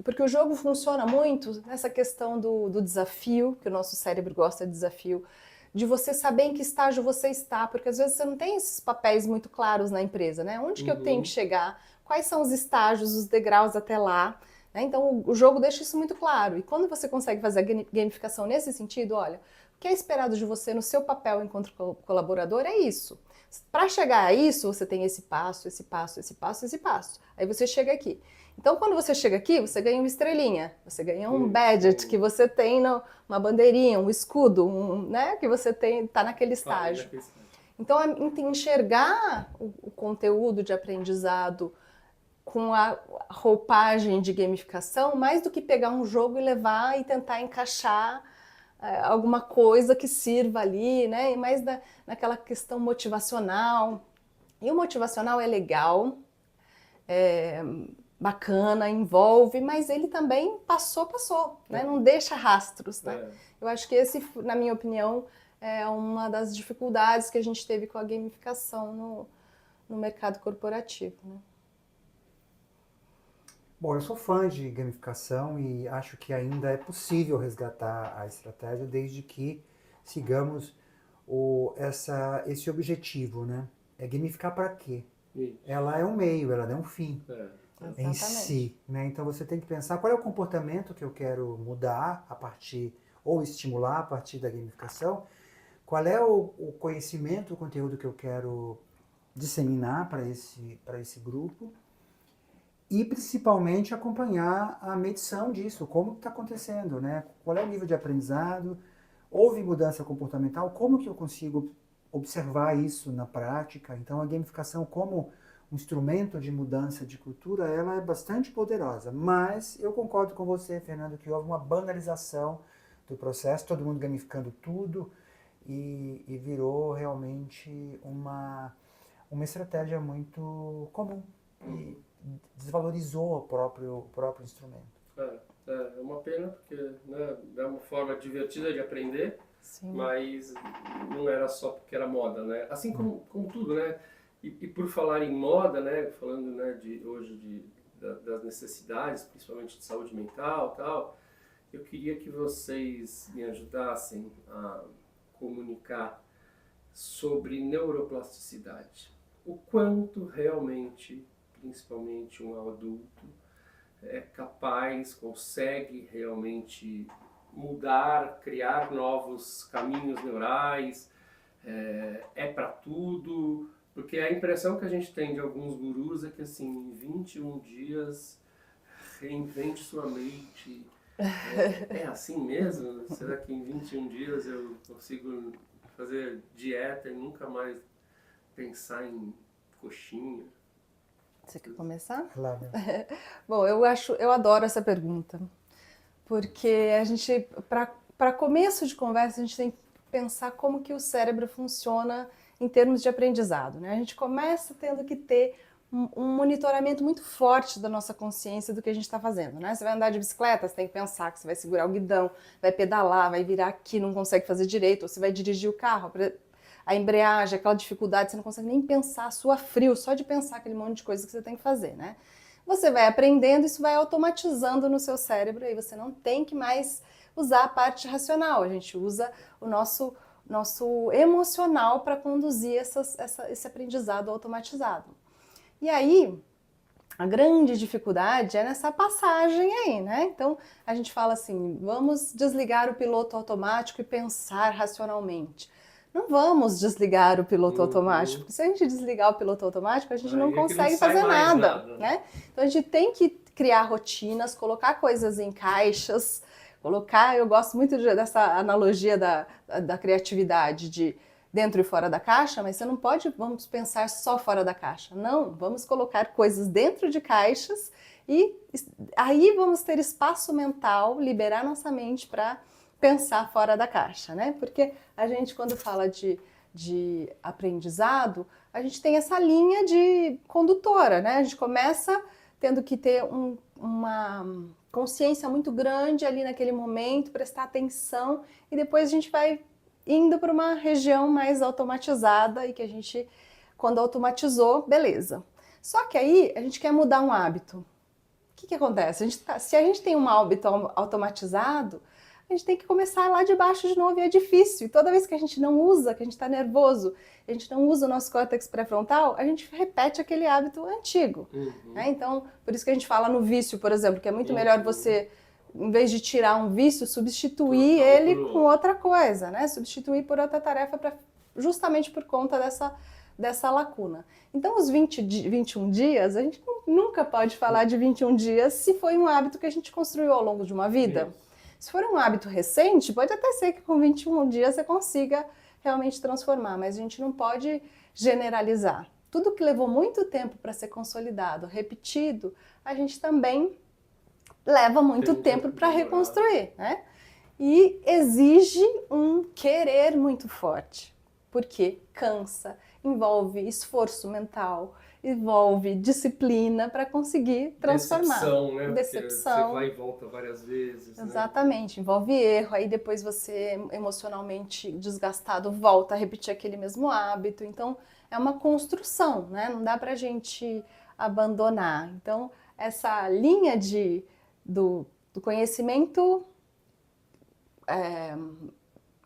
porque o jogo funciona muito nessa questão do desafio, que o nosso cérebro gosta de desafio, de você saber em que estágio você está, porque às vezes você não tem esses papéis muito claros na empresa, né? Onde que eu tenho que chegar? Quais são os estágios, os degraus até lá? Né? Então o jogo deixa isso muito claro. E quando você consegue fazer a gamificação nesse sentido, olha, o que é esperado de você no seu papel enquanto colaborador é isso. Para chegar a isso, você tem esse passo, esse passo, esse passo, esse passo. Aí você chega aqui. Então, quando você chega aqui, você ganha uma estrelinha, você ganha um badge que você tem uma bandeirinha, um escudo, né, que você está naquele estágio. Então, enxergar o conteúdo de aprendizado com a roupagem de gamificação, mais do que pegar um jogo e levar e tentar encaixar alguma coisa que sirva ali, né, e mais naquela questão motivacional. E o motivacional é legal, bacana, envolve, mas ele também passou, né? Não deixa rastros, né? Eu acho que esse, na minha opinião, é uma das dificuldades que a gente teve com a gamificação no mercado corporativo, né? Bom, eu sou fã de gamificação e acho que ainda é possível resgatar a estratégia desde que sigamos esse objetivo, né? É gamificar para quê? Ela é um meio, ela não é um fim. Em si, né? Então você tem que pensar qual é o comportamento que eu quero mudar a partir, ou estimular a partir da gamificação, qual é o conhecimento, o conteúdo que eu quero disseminar para esse grupo e principalmente acompanhar a medição disso, como está acontecendo, né? Qual é o nível de aprendizado, houve mudança comportamental, como que eu consigo observar isso na prática? Então a gamificação como um instrumento de mudança de cultura, ela é bastante poderosa. Mas eu concordo com você, Fernando, que houve uma banalização do processo, todo mundo gamificando tudo e virou realmente uma estratégia muito comum e desvalorizou o próprio instrumento. É uma pena, porque, né, é uma forma divertida de aprender, sim, mas não era só porque era moda, né? Assim como tudo, né? E por falar em moda, né, falando, né, hoje das necessidades, principalmente de saúde mental e tal, eu queria que vocês me ajudassem a comunicar sobre neuroplasticidade. O quanto realmente, principalmente um adulto, é capaz, consegue realmente mudar, criar novos caminhos neurais, é para tudo... Porque a impressão que a gente tem de alguns gurus é que, assim, em 21 dias, reinvente sua mente. É assim mesmo? Será que em 21 dias eu consigo fazer dieta e nunca mais pensar em coxinha? Você quer começar? Claro. Bom, eu adoro essa pergunta. Porque a gente, para começo de conversa, a gente tem que pensar como que o cérebro funciona em termos de aprendizado, né? A gente começa tendo que ter um monitoramento muito forte da nossa consciência do que a gente está fazendo, né? Você vai andar de bicicleta, você tem que pensar que você vai segurar o guidão, vai pedalar, vai virar aqui, não consegue fazer direito, ou você vai dirigir o carro, a embreagem, aquela dificuldade, você não consegue nem pensar, sua frio, só de pensar aquele monte de coisa que você tem que fazer, né? Você vai aprendendo, isso vai automatizando no seu cérebro, aí você não tem que mais usar a parte racional, a gente usa o nosso emocional para conduzir esse aprendizado automatizado. E aí, a grande dificuldade é nessa passagem aí, né? Então, a gente fala assim, vamos desligar o piloto automático e pensar racionalmente. Não vamos desligar o piloto automático, porque se a gente desligar o piloto automático, a gente não consegue fazer nada, né? Então, a gente tem que criar rotinas, colocar coisas em caixas, eu gosto muito dessa analogia da criatividade, de dentro e fora da caixa, mas você não pode, vamos pensar só fora da caixa. Não, vamos colocar coisas dentro de caixas e aí vamos ter espaço mental, liberar nossa mente para pensar fora da caixa, né? Porque a gente, quando fala de aprendizado, a gente tem essa linha de condutora, né? A gente começa tendo que ter uma consciência muito grande ali naquele momento, prestar atenção, e depois a gente vai indo para uma região mais automatizada e que a gente, quando automatizou, beleza. Só que aí a gente quer mudar um hábito. O que acontece? Se a gente tem um hábito automatizado, a gente tem que começar lá de baixo de novo e é difícil. E toda vez que a gente não usa, que a gente está nervoso, a gente não usa o nosso córtex pré-frontal, a gente repete aquele hábito antigo. Né? Então, por isso que a gente fala no vício, por exemplo, que é muito melhor você, em vez de tirar um vício, substituir ele com outra coisa, né? Substituir por outra tarefa justamente por conta dessa lacuna. Então, os 21 dias, a gente nunca pode falar de 21 dias se foi um hábito que a gente construiu ao longo de uma vida. Se for um hábito recente, pode até ser que com 21 dias você consiga realmente transformar, mas a gente não pode generalizar. Tudo que levou muito tempo para ser consolidado, repetido, a gente também leva muito tempo para reconstruir, né? E exige um querer muito forte, porque cansa, envolve esforço mental, envolve disciplina para conseguir transformar. Decepção, né? Decepção. Você vai e volta várias vezes. Exatamente, né? Envolve erro, aí depois você, emocionalmente desgastado, volta a repetir aquele mesmo hábito. Então, é uma construção, né? Não dá pra gente abandonar. Então, essa linha do conhecimento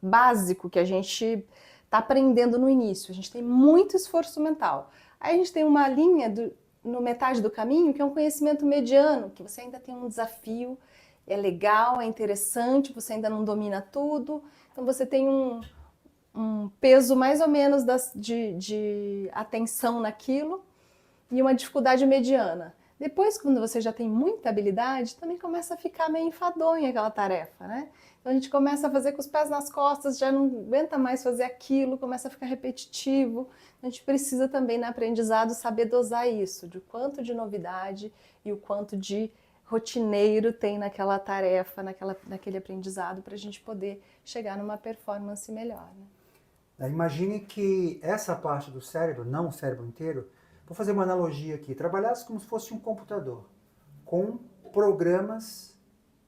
básico que a gente está aprendendo no início, a gente tem muito esforço mental. Aí a gente tem uma linha no metade do caminho, que é um conhecimento mediano, que você ainda tem um desafio, é legal, é interessante, você ainda não domina tudo, então você tem um peso mais ou menos de atenção naquilo e uma dificuldade mediana. Depois, quando você já tem muita habilidade, também começa a ficar meio enfadonha aquela tarefa, né? Então a gente começa a fazer com os pés nas costas, já não aguenta mais fazer aquilo, começa a ficar repetitivo. A gente precisa também, no aprendizado, saber dosar isso, de quanto de novidade e o quanto de rotineiro tem naquela tarefa, naquele aprendizado, para a gente poder chegar numa performance melhor. Né? Imagine que essa parte do cérebro, não o cérebro inteiro, vou fazer uma analogia aqui, trabalhasse como se fosse um computador, com programas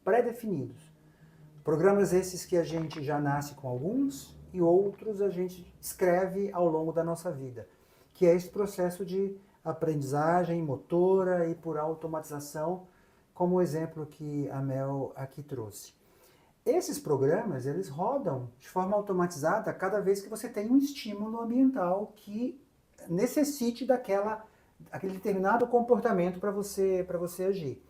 pré-definidos. Programas esses que a gente já nasce com alguns e outros a gente escreve ao longo da nossa vida, que é esse processo de aprendizagem motora e por automatização, como o exemplo que a Mel aqui trouxe. Esses programas, eles rodam de forma automatizada cada vez que você tem um estímulo ambiental que necessite aquele determinado comportamento para você agir.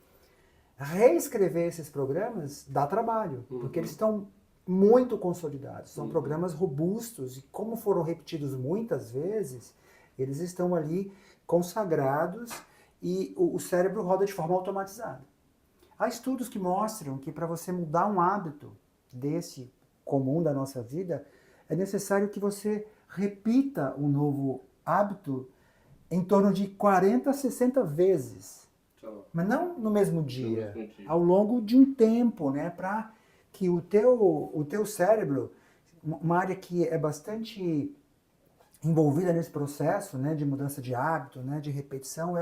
Reescrever esses programas dá trabalho, porque eles estão muito consolidados, são programas robustos e como foram repetidos muitas vezes, eles estão ali consagrados e o cérebro roda de forma automatizada. Há estudos que mostram que para você mudar um hábito desse comum da nossa vida, é necessário que você repita um novo hábito em torno de 40 a 60 vezes. Mas não no mesmo dia, ao longo de um tempo, né? Para que o teu cérebro, uma área que é bastante envolvida nesse processo, né, de mudança de hábito, né, de repetição,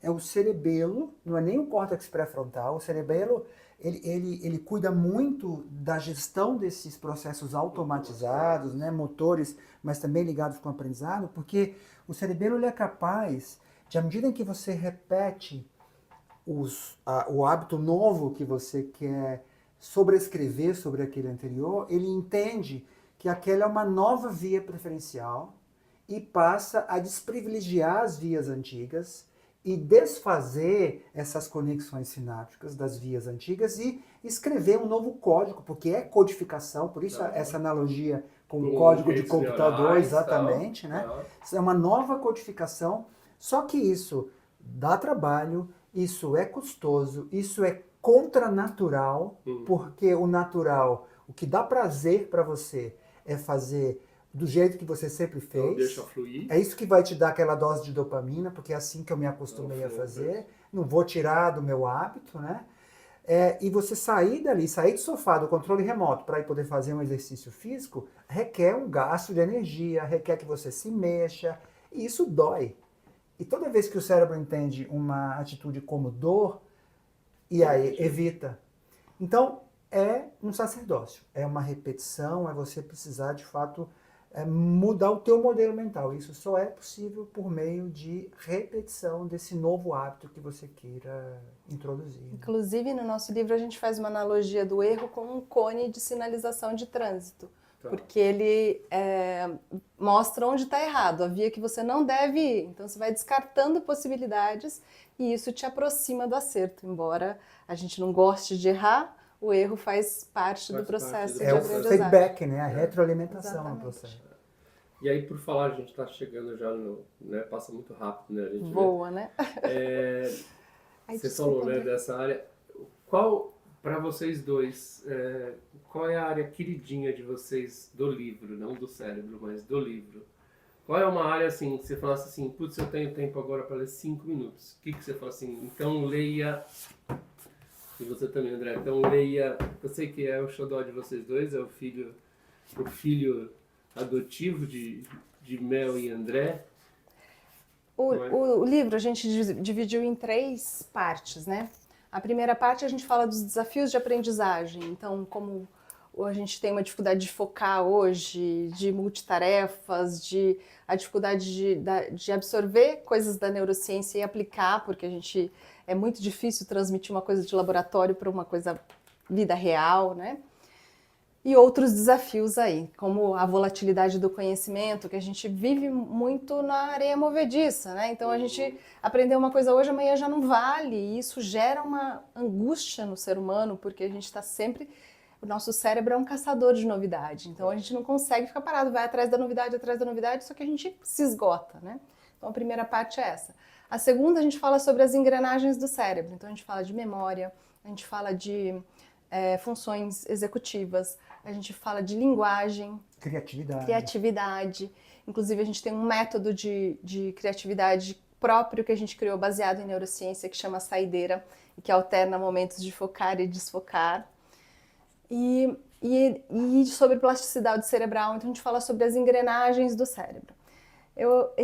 é o cerebelo, não é nem o córtex pré-frontal. O cerebelo, ele cuida muito da gestão desses processos automatizados, né, motores, mas também ligados com o aprendizado, porque o cerebelo ele é capaz, de à medida em que você repete o hábito novo que você quer sobrescrever sobre aquele anterior, ele entende que aquela é uma nova via preferencial e passa a desprivilegiar as vias antigas e desfazer essas conexões sinápticas das vias antigas e escrever um novo código, porque é codificação, por isso essa analogia com o código de computador, exatamente, né? É uma nova codificação, só que isso dá trabalho, isso é custoso, isso é contranatural, porque o natural, o que dá prazer para você é fazer do jeito que você sempre fez. Então, deixa fluir. É isso que vai te dar aquela dose de dopamina, porque é assim que eu me acostumei a fazer. Não vou tirar do meu hábito, né? E você sair dali, sair do sofá, do controle remoto, para ir poder fazer um exercício físico, requer um gasto de energia, requer que você se mexa, e isso dói. E toda vez que o cérebro entende uma atitude como dor, e aí evita. Então, é um sacerdócio, é uma repetição, é você precisar, de fato, mudar o teu modelo mental. Isso só é possível por meio de repetição desse novo hábito que você queira introduzir. Inclusive, no nosso livro, a gente faz uma analogia do erro com um cone de sinalização de trânsito. Tá. Porque ele mostra onde está errado, a via que você não deve ir. Então, você vai descartando possibilidades e isso te aproxima do acerto. Embora a gente não goste de errar, o erro faz parte do processo de aprendizagem. É o feedback, né? A retroalimentação. Exatamente. No processo. E aí, por falar, a gente está chegando já no... Né, passa muito rápido, né? A gente voa, né? Você falou, né, dessa área. Qual, para vocês dois, qual é a área queridinha de vocês do livro? Não do cérebro, mas do livro. Qual é uma área, assim, que você falasse assim, putz, eu tenho tempo agora para ler 5 minutos. O que você fala assim? Então, leia... E você também, André. Então, leia... Eu sei que é o xodó de vocês dois, é o filho adotivo de Mel e André. O livro a gente dividiu em 3 partes, né? A primeira parte a gente fala dos desafios de aprendizagem. Então, como a gente tem uma dificuldade de focar hoje, de multitarefas, a dificuldade de absorver coisas da neurociência e aplicar, porque é muito difícil transmitir uma coisa de laboratório para uma coisa vida real, né? E outros desafios aí, como a volatilidade do conhecimento, que a gente vive muito na areia movediça, né? Então a gente aprendeu uma coisa hoje, amanhã já não vale, e isso gera uma angústia no ser humano, porque a gente está sempre... O nosso cérebro é um caçador de novidade, então a gente não consegue ficar parado, vai atrás da novidade, só que a gente se esgota, né? Então a primeira parte é essa. A segunda a gente fala sobre as engrenagens do cérebro, então a gente fala de memória, a gente fala de funções executivas, a gente fala de linguagem, criatividade. Inclusive a gente tem um método de criatividade próprio que a gente criou baseado em neurociência que chama saideira e que alterna momentos de focar e desfocar. E sobre plasticidade cerebral, então a gente fala sobre as engrenagens do cérebro.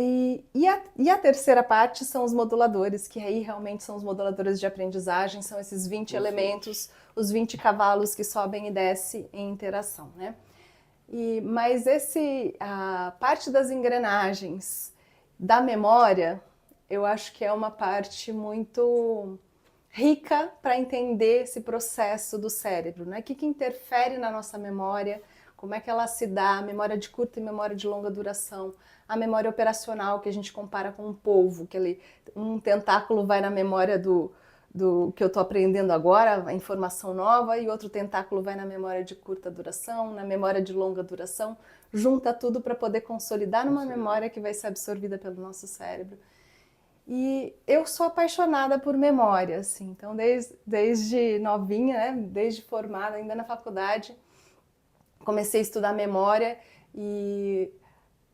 E a terceira parte são os moduladores, que aí realmente são os moduladores de aprendizagem, são esses 20 elementos, os 20 cavalos que sobem e descem em interação, né? Mas a parte das engrenagens da memória, eu acho que é uma parte muito rica para entender esse processo do cérebro, né? O que interfere na nossa memória, como é que ela se dá, a memória de curta e memória de longa duração, a memória operacional que a gente compara com um polvo, que um tentáculo vai na memória do que eu estou aprendendo agora, a informação nova, e outro tentáculo vai na memória de curta duração, na memória de longa duração, junta tudo para poder consolidar numa memória que vai ser absorvida pelo nosso cérebro. E eu sou apaixonada por memória, assim, então desde novinha, né, desde formada, ainda na faculdade, comecei a estudar memória e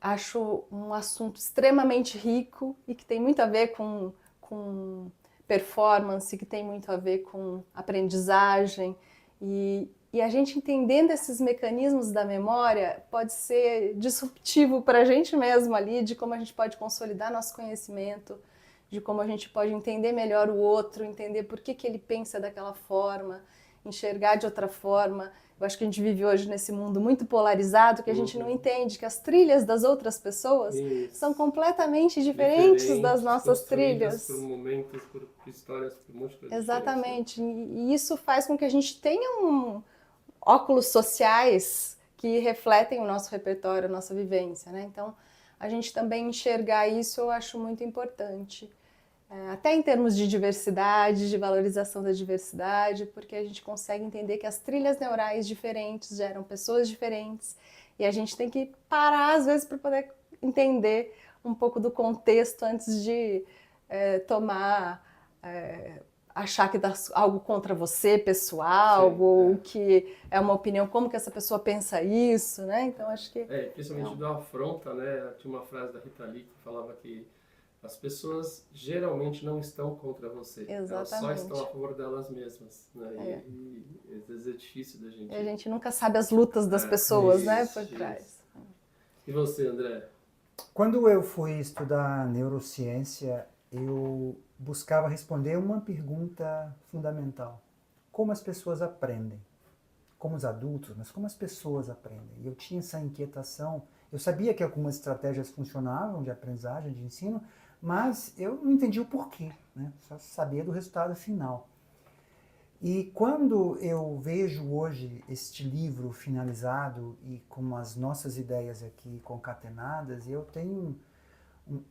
acho um assunto extremamente rico e que tem muito a ver com performance, que tem muito a ver com aprendizagem. E a gente entendendo esses mecanismos da memória pode ser disruptivo para a gente mesmo ali, de como a gente pode consolidar nosso conhecimento, de como a gente pode entender melhor o outro, entender por que ele pensa daquela forma, enxergar de outra forma. Eu acho que a gente vive hoje nesse mundo muito polarizado, que a gente não entende que as trilhas das outras pessoas são completamente diferentes das nossas trilhas. Por momentos, por histórias, por um monte de coisa. Exatamente. E isso faz com que a gente tenha óculos sociais que refletem o nosso repertório, a nossa vivência, né? Então, a gente também enxergar isso eu acho muito importante. Até em termos de diversidade, de valorização da diversidade, porque a gente consegue entender que as trilhas neurais diferentes geram pessoas diferentes e a gente tem que parar às vezes para poder entender um pouco do contexto antes de tomar achar que dá algo contra você, pessoal, Sim, ou que é uma opinião, como que essa pessoa pensa isso, né? Então acho que Principalmente do afronta, né? Tinha uma frase da Rita Lee que falava que as pessoas geralmente não estão contra você, elas só estão a exatamente. favor delas mesmas, né? E às vezes é difícil da E a gente... gente nunca sabe as lutas das pessoas, né, por Isso. trás. E você, André? Quando eu fui estudar neurociência, eu buscava responder uma pergunta fundamental: como as pessoas aprendem? Como os adultos, mas como as pessoas aprendem? E eu tinha essa inquietação. Eu sabia que algumas estratégias funcionavam de aprendizagem, de ensino, mas eu não entendia o porquê, né? Só sabia do resultado final. E quando eu vejo hoje este livro finalizado e com as nossas ideias aqui concatenadas, eu tenho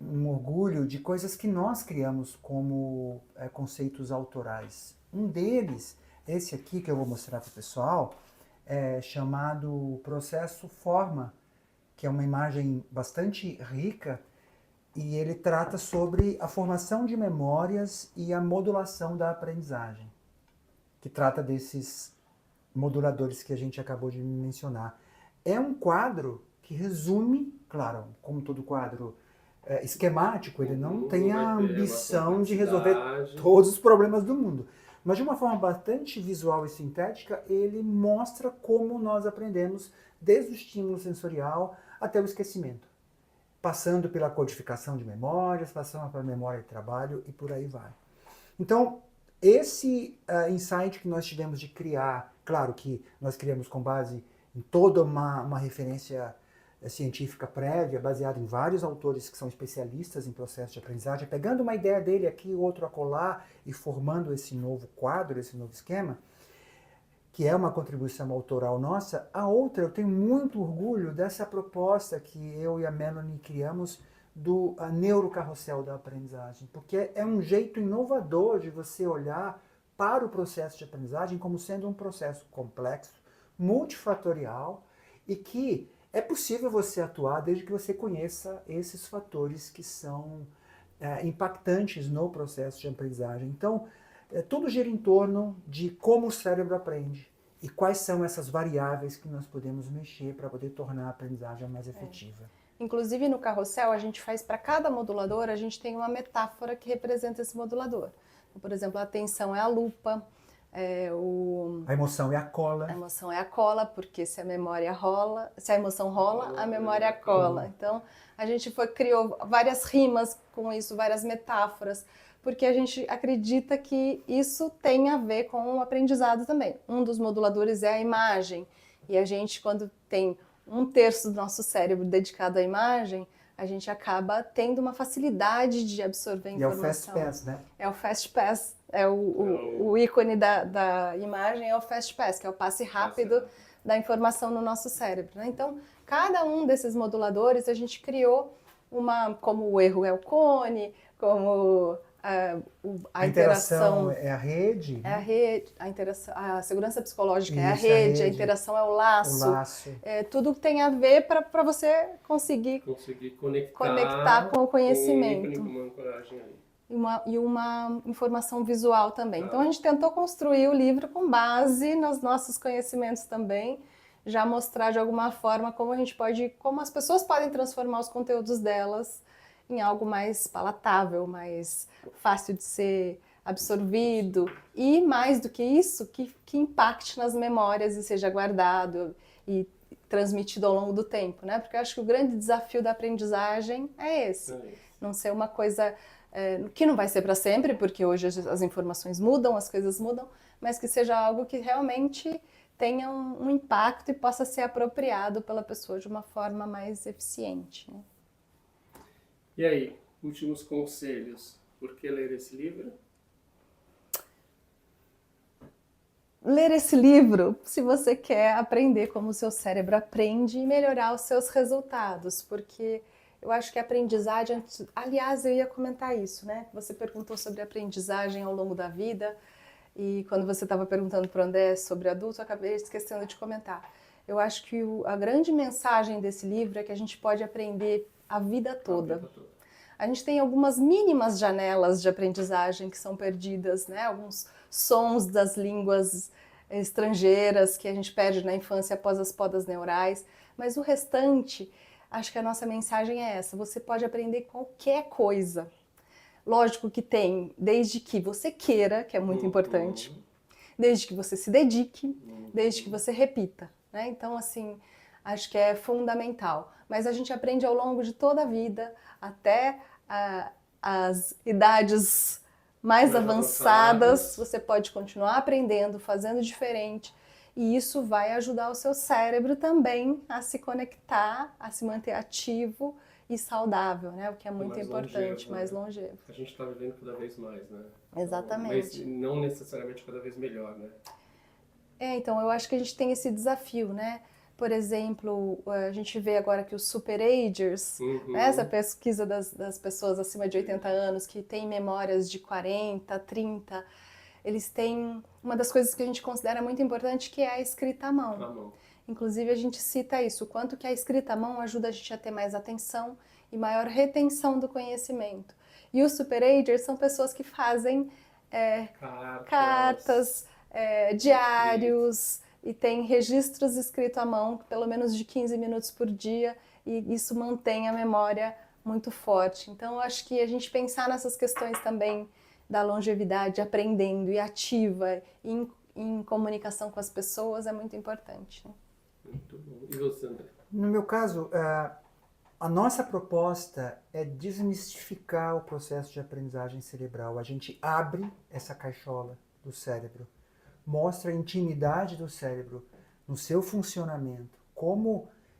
um orgulho de coisas que nós criamos como conceitos autorais. Um deles, esse aqui que eu vou mostrar para o pessoal, é chamado Processo Forma, que é uma imagem bastante rica e ele trata sobre a formação de memórias e a modulação da aprendizagem, que trata desses moduladores que a gente acabou de mencionar. É um quadro que resume, claro, como todo quadro esquemático, ele não tem a ambição de resolver todos os problemas do mundo. Mas de uma forma bastante visual e sintética, ele mostra como nós aprendemos desde o estímulo sensorial até o esquecimento, passando pela codificação de memórias, passando pela memória de trabalho e por aí vai. Então, esse insight que nós tivemos de criar, claro que nós criamos com base em toda uma referência científica prévia, baseada em vários autores que são especialistas em processo de aprendizagem, pegando uma ideia dele aqui, outro acolá, e formando esse novo quadro, esse novo esquema, que é uma contribuição autoral nossa. A outra, eu tenho muito orgulho dessa proposta que eu e a Melanie criamos do neurocarrossel da aprendizagem, porque é um jeito inovador de você olhar para o processo de aprendizagem como sendo um processo complexo, multifatorial, e que é possível você atuar desde que você conheça esses fatores que são impactantes no processo de aprendizagem. Então, tudo gira em torno de como o cérebro aprende e quais são essas variáveis que nós podemos mexer para poder tornar a aprendizagem mais efetiva. Inclusive no carrossel, a gente faz para cada modulador, a gente tem uma metáfora que representa esse modulador. Então, por exemplo, a atenção é a lupa, a emoção é a cola. A emoção é a cola, porque se a memória rola, se a emoção rola, a memória cola. Então, a gente criou várias rimas com isso, várias metáforas, porque a gente acredita que isso tem a ver com o aprendizado também. Um dos moduladores é a imagem, e a gente, quando tem 1/3 do nosso cérebro dedicado à imagem, a gente acaba tendo uma facilidade de absorver informação. E é o Fast Pass, né? É o Fast Pass, o ícone da imagem é o Fast Pass, que é o passe rápido da informação no nosso cérebro, né? Então, cada um desses moduladores a gente criou como o erro é o cone, como a interação é a rede. É a rede, a interação, a segurança psicológica é a rede, a interação é o laço. Tudo tem a ver para você conseguir conectar com o conhecimento. E uma informação visual também. Então a gente tentou construir o livro com base nos nossos conhecimentos também, já mostrar de alguma forma como as pessoas podem transformar os conteúdos delas em algo mais palatável, mais fácil de ser absorvido e, mais do que isso, que impacte nas memórias e seja guardado e transmitido ao longo do tempo, né? Porque eu acho que o grande desafio da aprendizagem é esse. Não ser uma coisa que não vai ser para sempre, porque hoje as informações mudam, as coisas mudam, mas que seja algo que realmente tenha um impacto e possa ser apropriado pela pessoa de uma forma mais eficiente, né? E aí, últimos conselhos. Por que ler esse livro? Ler esse livro se você quer aprender como o seu cérebro aprende e melhorar os seus resultados, porque eu acho que a aprendizagem... Aliás, eu ia comentar isso, né? Você perguntou sobre aprendizagem ao longo da vida e quando você estava perguntando para o André sobre adulto, eu acabei esquecendo de comentar. Eu acho que a grande mensagem desse livro é que a gente pode aprender a vida toda. a gente tem algumas mínimas janelas de aprendizagem que são perdidas, né? Alguns sons das línguas estrangeiras que a gente perde na infância após as podas neurais, mas o restante, acho que a nossa mensagem é essa: você pode aprender qualquer coisa. Lógico que tem, desde que você queira, que é muito importante, desde que você se dedique, desde que você repita, né? Então, assim, acho que é fundamental. Mas a gente aprende ao longo de toda a vida, até as idades mais avançadas, você pode continuar aprendendo, fazendo diferente, e isso vai ajudar o seu cérebro também a se conectar, a se manter ativo e saudável, né? O que é muito importante, mais longevo. A gente está vivendo cada vez mais, né? Exatamente. Mas não necessariamente cada vez melhor, né? Então, eu acho que a gente tem esse desafio, né? Por exemplo, a gente vê agora que os super-agers, né, essa pesquisa das pessoas acima de 80 anos, que têm memórias de 40, 30, eles têm uma das coisas que a gente considera muito importante, que é a escrita à mão. Inclusive, a gente cita isso, o quanto que a escrita à mão ajuda a gente a ter mais atenção e maior retenção do conhecimento. E os super-agers são pessoas que fazem cartas, diários, e tem registros escritos à mão, pelo menos de 15 minutos por dia, e isso mantém a memória muito forte. Então, eu acho que a gente pensar nessas questões também da longevidade, aprendendo e ativa, em comunicação com as pessoas, é muito importante, né? Muito bom. E você, André? No meu caso, a nossa proposta é desmistificar o processo de aprendizagem cerebral. A gente abre essa caixola do cérebro, mostra a intimidade do cérebro no seu funcionamento,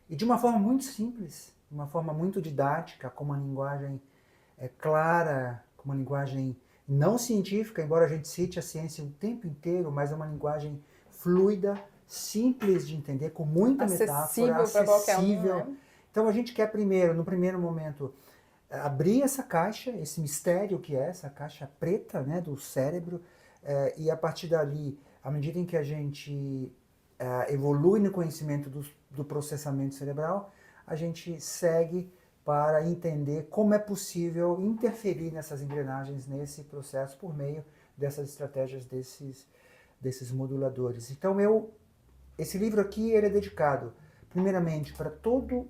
e de uma forma muito simples, de uma forma muito didática, com uma linguagem clara, com uma linguagem não científica, embora a gente cite a ciência o tempo inteiro, mas é uma linguagem fluida, simples de entender, com muita metáfora, acessível. Qualquer um, né? Então a gente quer primeiro, no primeiro momento, abrir essa caixa, esse mistério que é essa caixa preta, né, do cérebro, e a partir dali, à medida em que a gente evolui no conhecimento do processamento cerebral, a gente segue para entender como é possível interferir nessas engrenagens, nesse processo, por meio dessas estratégias, desses moduladores. Então, esse livro aqui ele é dedicado, primeiramente, para todo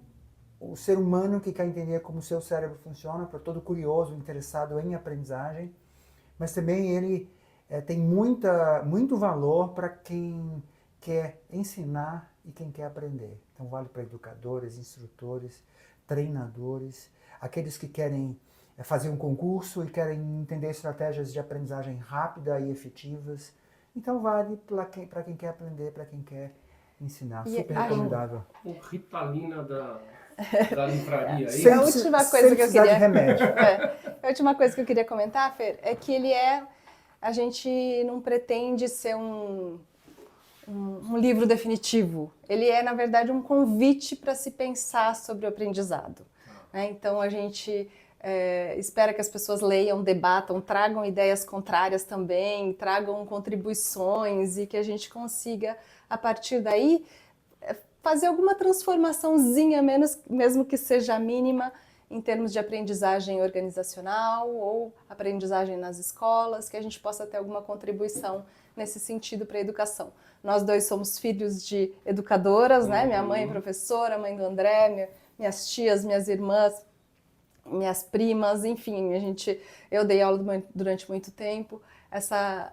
o ser humano que quer entender como o seu cérebro funciona, para todo curioso, interessado em aprendizagem, mas também ele tem muito valor para quem quer ensinar e quem quer aprender. Então vale para educadores, instrutores, treinadores, aqueles que querem fazer um concurso e querem entender estratégias de aprendizagem rápida e efetivas. Então vale para quem quer aprender, para quem quer ensinar. Super recomendável. O Ritalina da livraria. A última coisa que eu queria... A última coisa que eu queria comentar, Fer, é que a gente não pretende ser um livro definitivo. Ele é, na verdade, um convite para se pensar sobre o aprendizado. Né? Então, a gente espera que as pessoas leiam, debatam, tragam ideias contrárias também, tragam contribuições e que a gente consiga, a partir daí, fazer alguma transformaçãozinha, mesmo que seja mínima, em termos de aprendizagem organizacional ou aprendizagem nas escolas, que a gente possa ter alguma contribuição nesse sentido para a educação. Nós dois somos filhos de educadoras, né? Minha mãe é professora, a mãe do André, minhas tias, minhas irmãs, minhas primas, enfim, eu dei aula durante muito tempo. Essa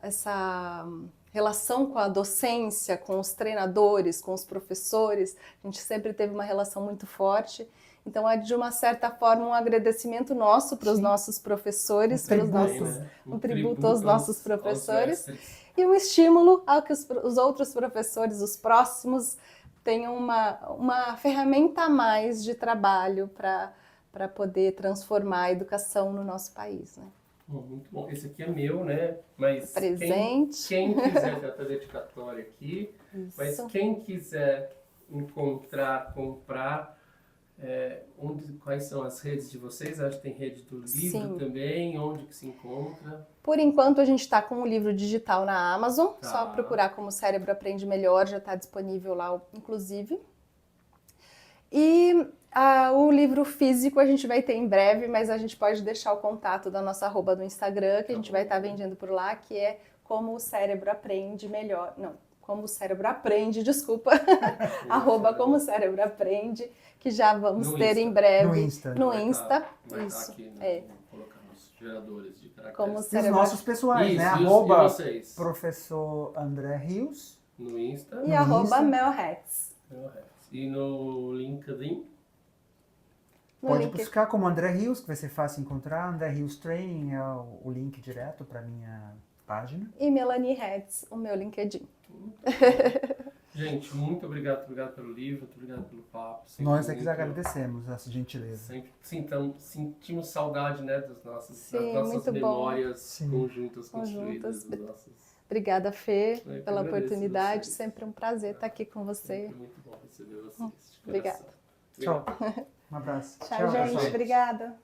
relação com a docência, com os treinadores, com os professores, a gente sempre teve uma relação muito forte. Então, é de uma certa forma um agradecimento nosso para os nossos professores, um tributo aos nossos professores, e um estímulo ao que os outros professores, os próximos, tenham uma ferramenta a mais de trabalho para poder transformar a educação no nosso país, né? Muito bom. Esse aqui é meu, né? Mas presente. Quem quiser, já está dedicatório aqui, Isso. Mas quem quiser comprar, quais são as redes de vocês? Acho que tem rede do livro também, onde que se encontra? Por enquanto a gente está com o livro digital na Amazon, só procurar como Cérebro Aprende Melhor, já está disponível lá, inclusive. E o livro físico a gente vai ter em breve, mas a gente pode deixar o contato da nossa arroba do Instagram, que a gente vai estar vendendo por lá, que é Como o Cérebro Aprende Melhor. Não, Como o Cérebro Aprende, desculpa. Arroba Como o Cérebro Aprende, que já vamos No ter Insta. em breve. No Insta. No Vai Insta. Vai Isso. aqui, É. colocar nos geradores de caracteres. Como o E os cérebro... nossos pessoais, Isso, né? e Arroba vocês? professor André Rios. No Insta. E No arroba Insta. Melhats. E no LinkedIn? No Pode link. buscar como André Rios, que vai ser fácil encontrar. André Rios Training é o link direto para minha página. E Melanie Hetz, o meu LinkedIn. Gente, muito obrigado pelo livro, muito obrigado pelo papo. Sempre Nós é que muito- agradecemos essa gentileza. Sempre sentimos saudade, né, das nossas Sim, nossas muito bom. memórias Sim. conjuntas, construídas. Das nossas... Obrigada, Fê, Eu que pela agradeço oportunidade. vocês. Sempre um prazer estar aqui com você. Sempre muito bom receber vocês. de Obrigada. coração. Tchau. Um abraço. Tchau, gente. pessoal. Obrigada.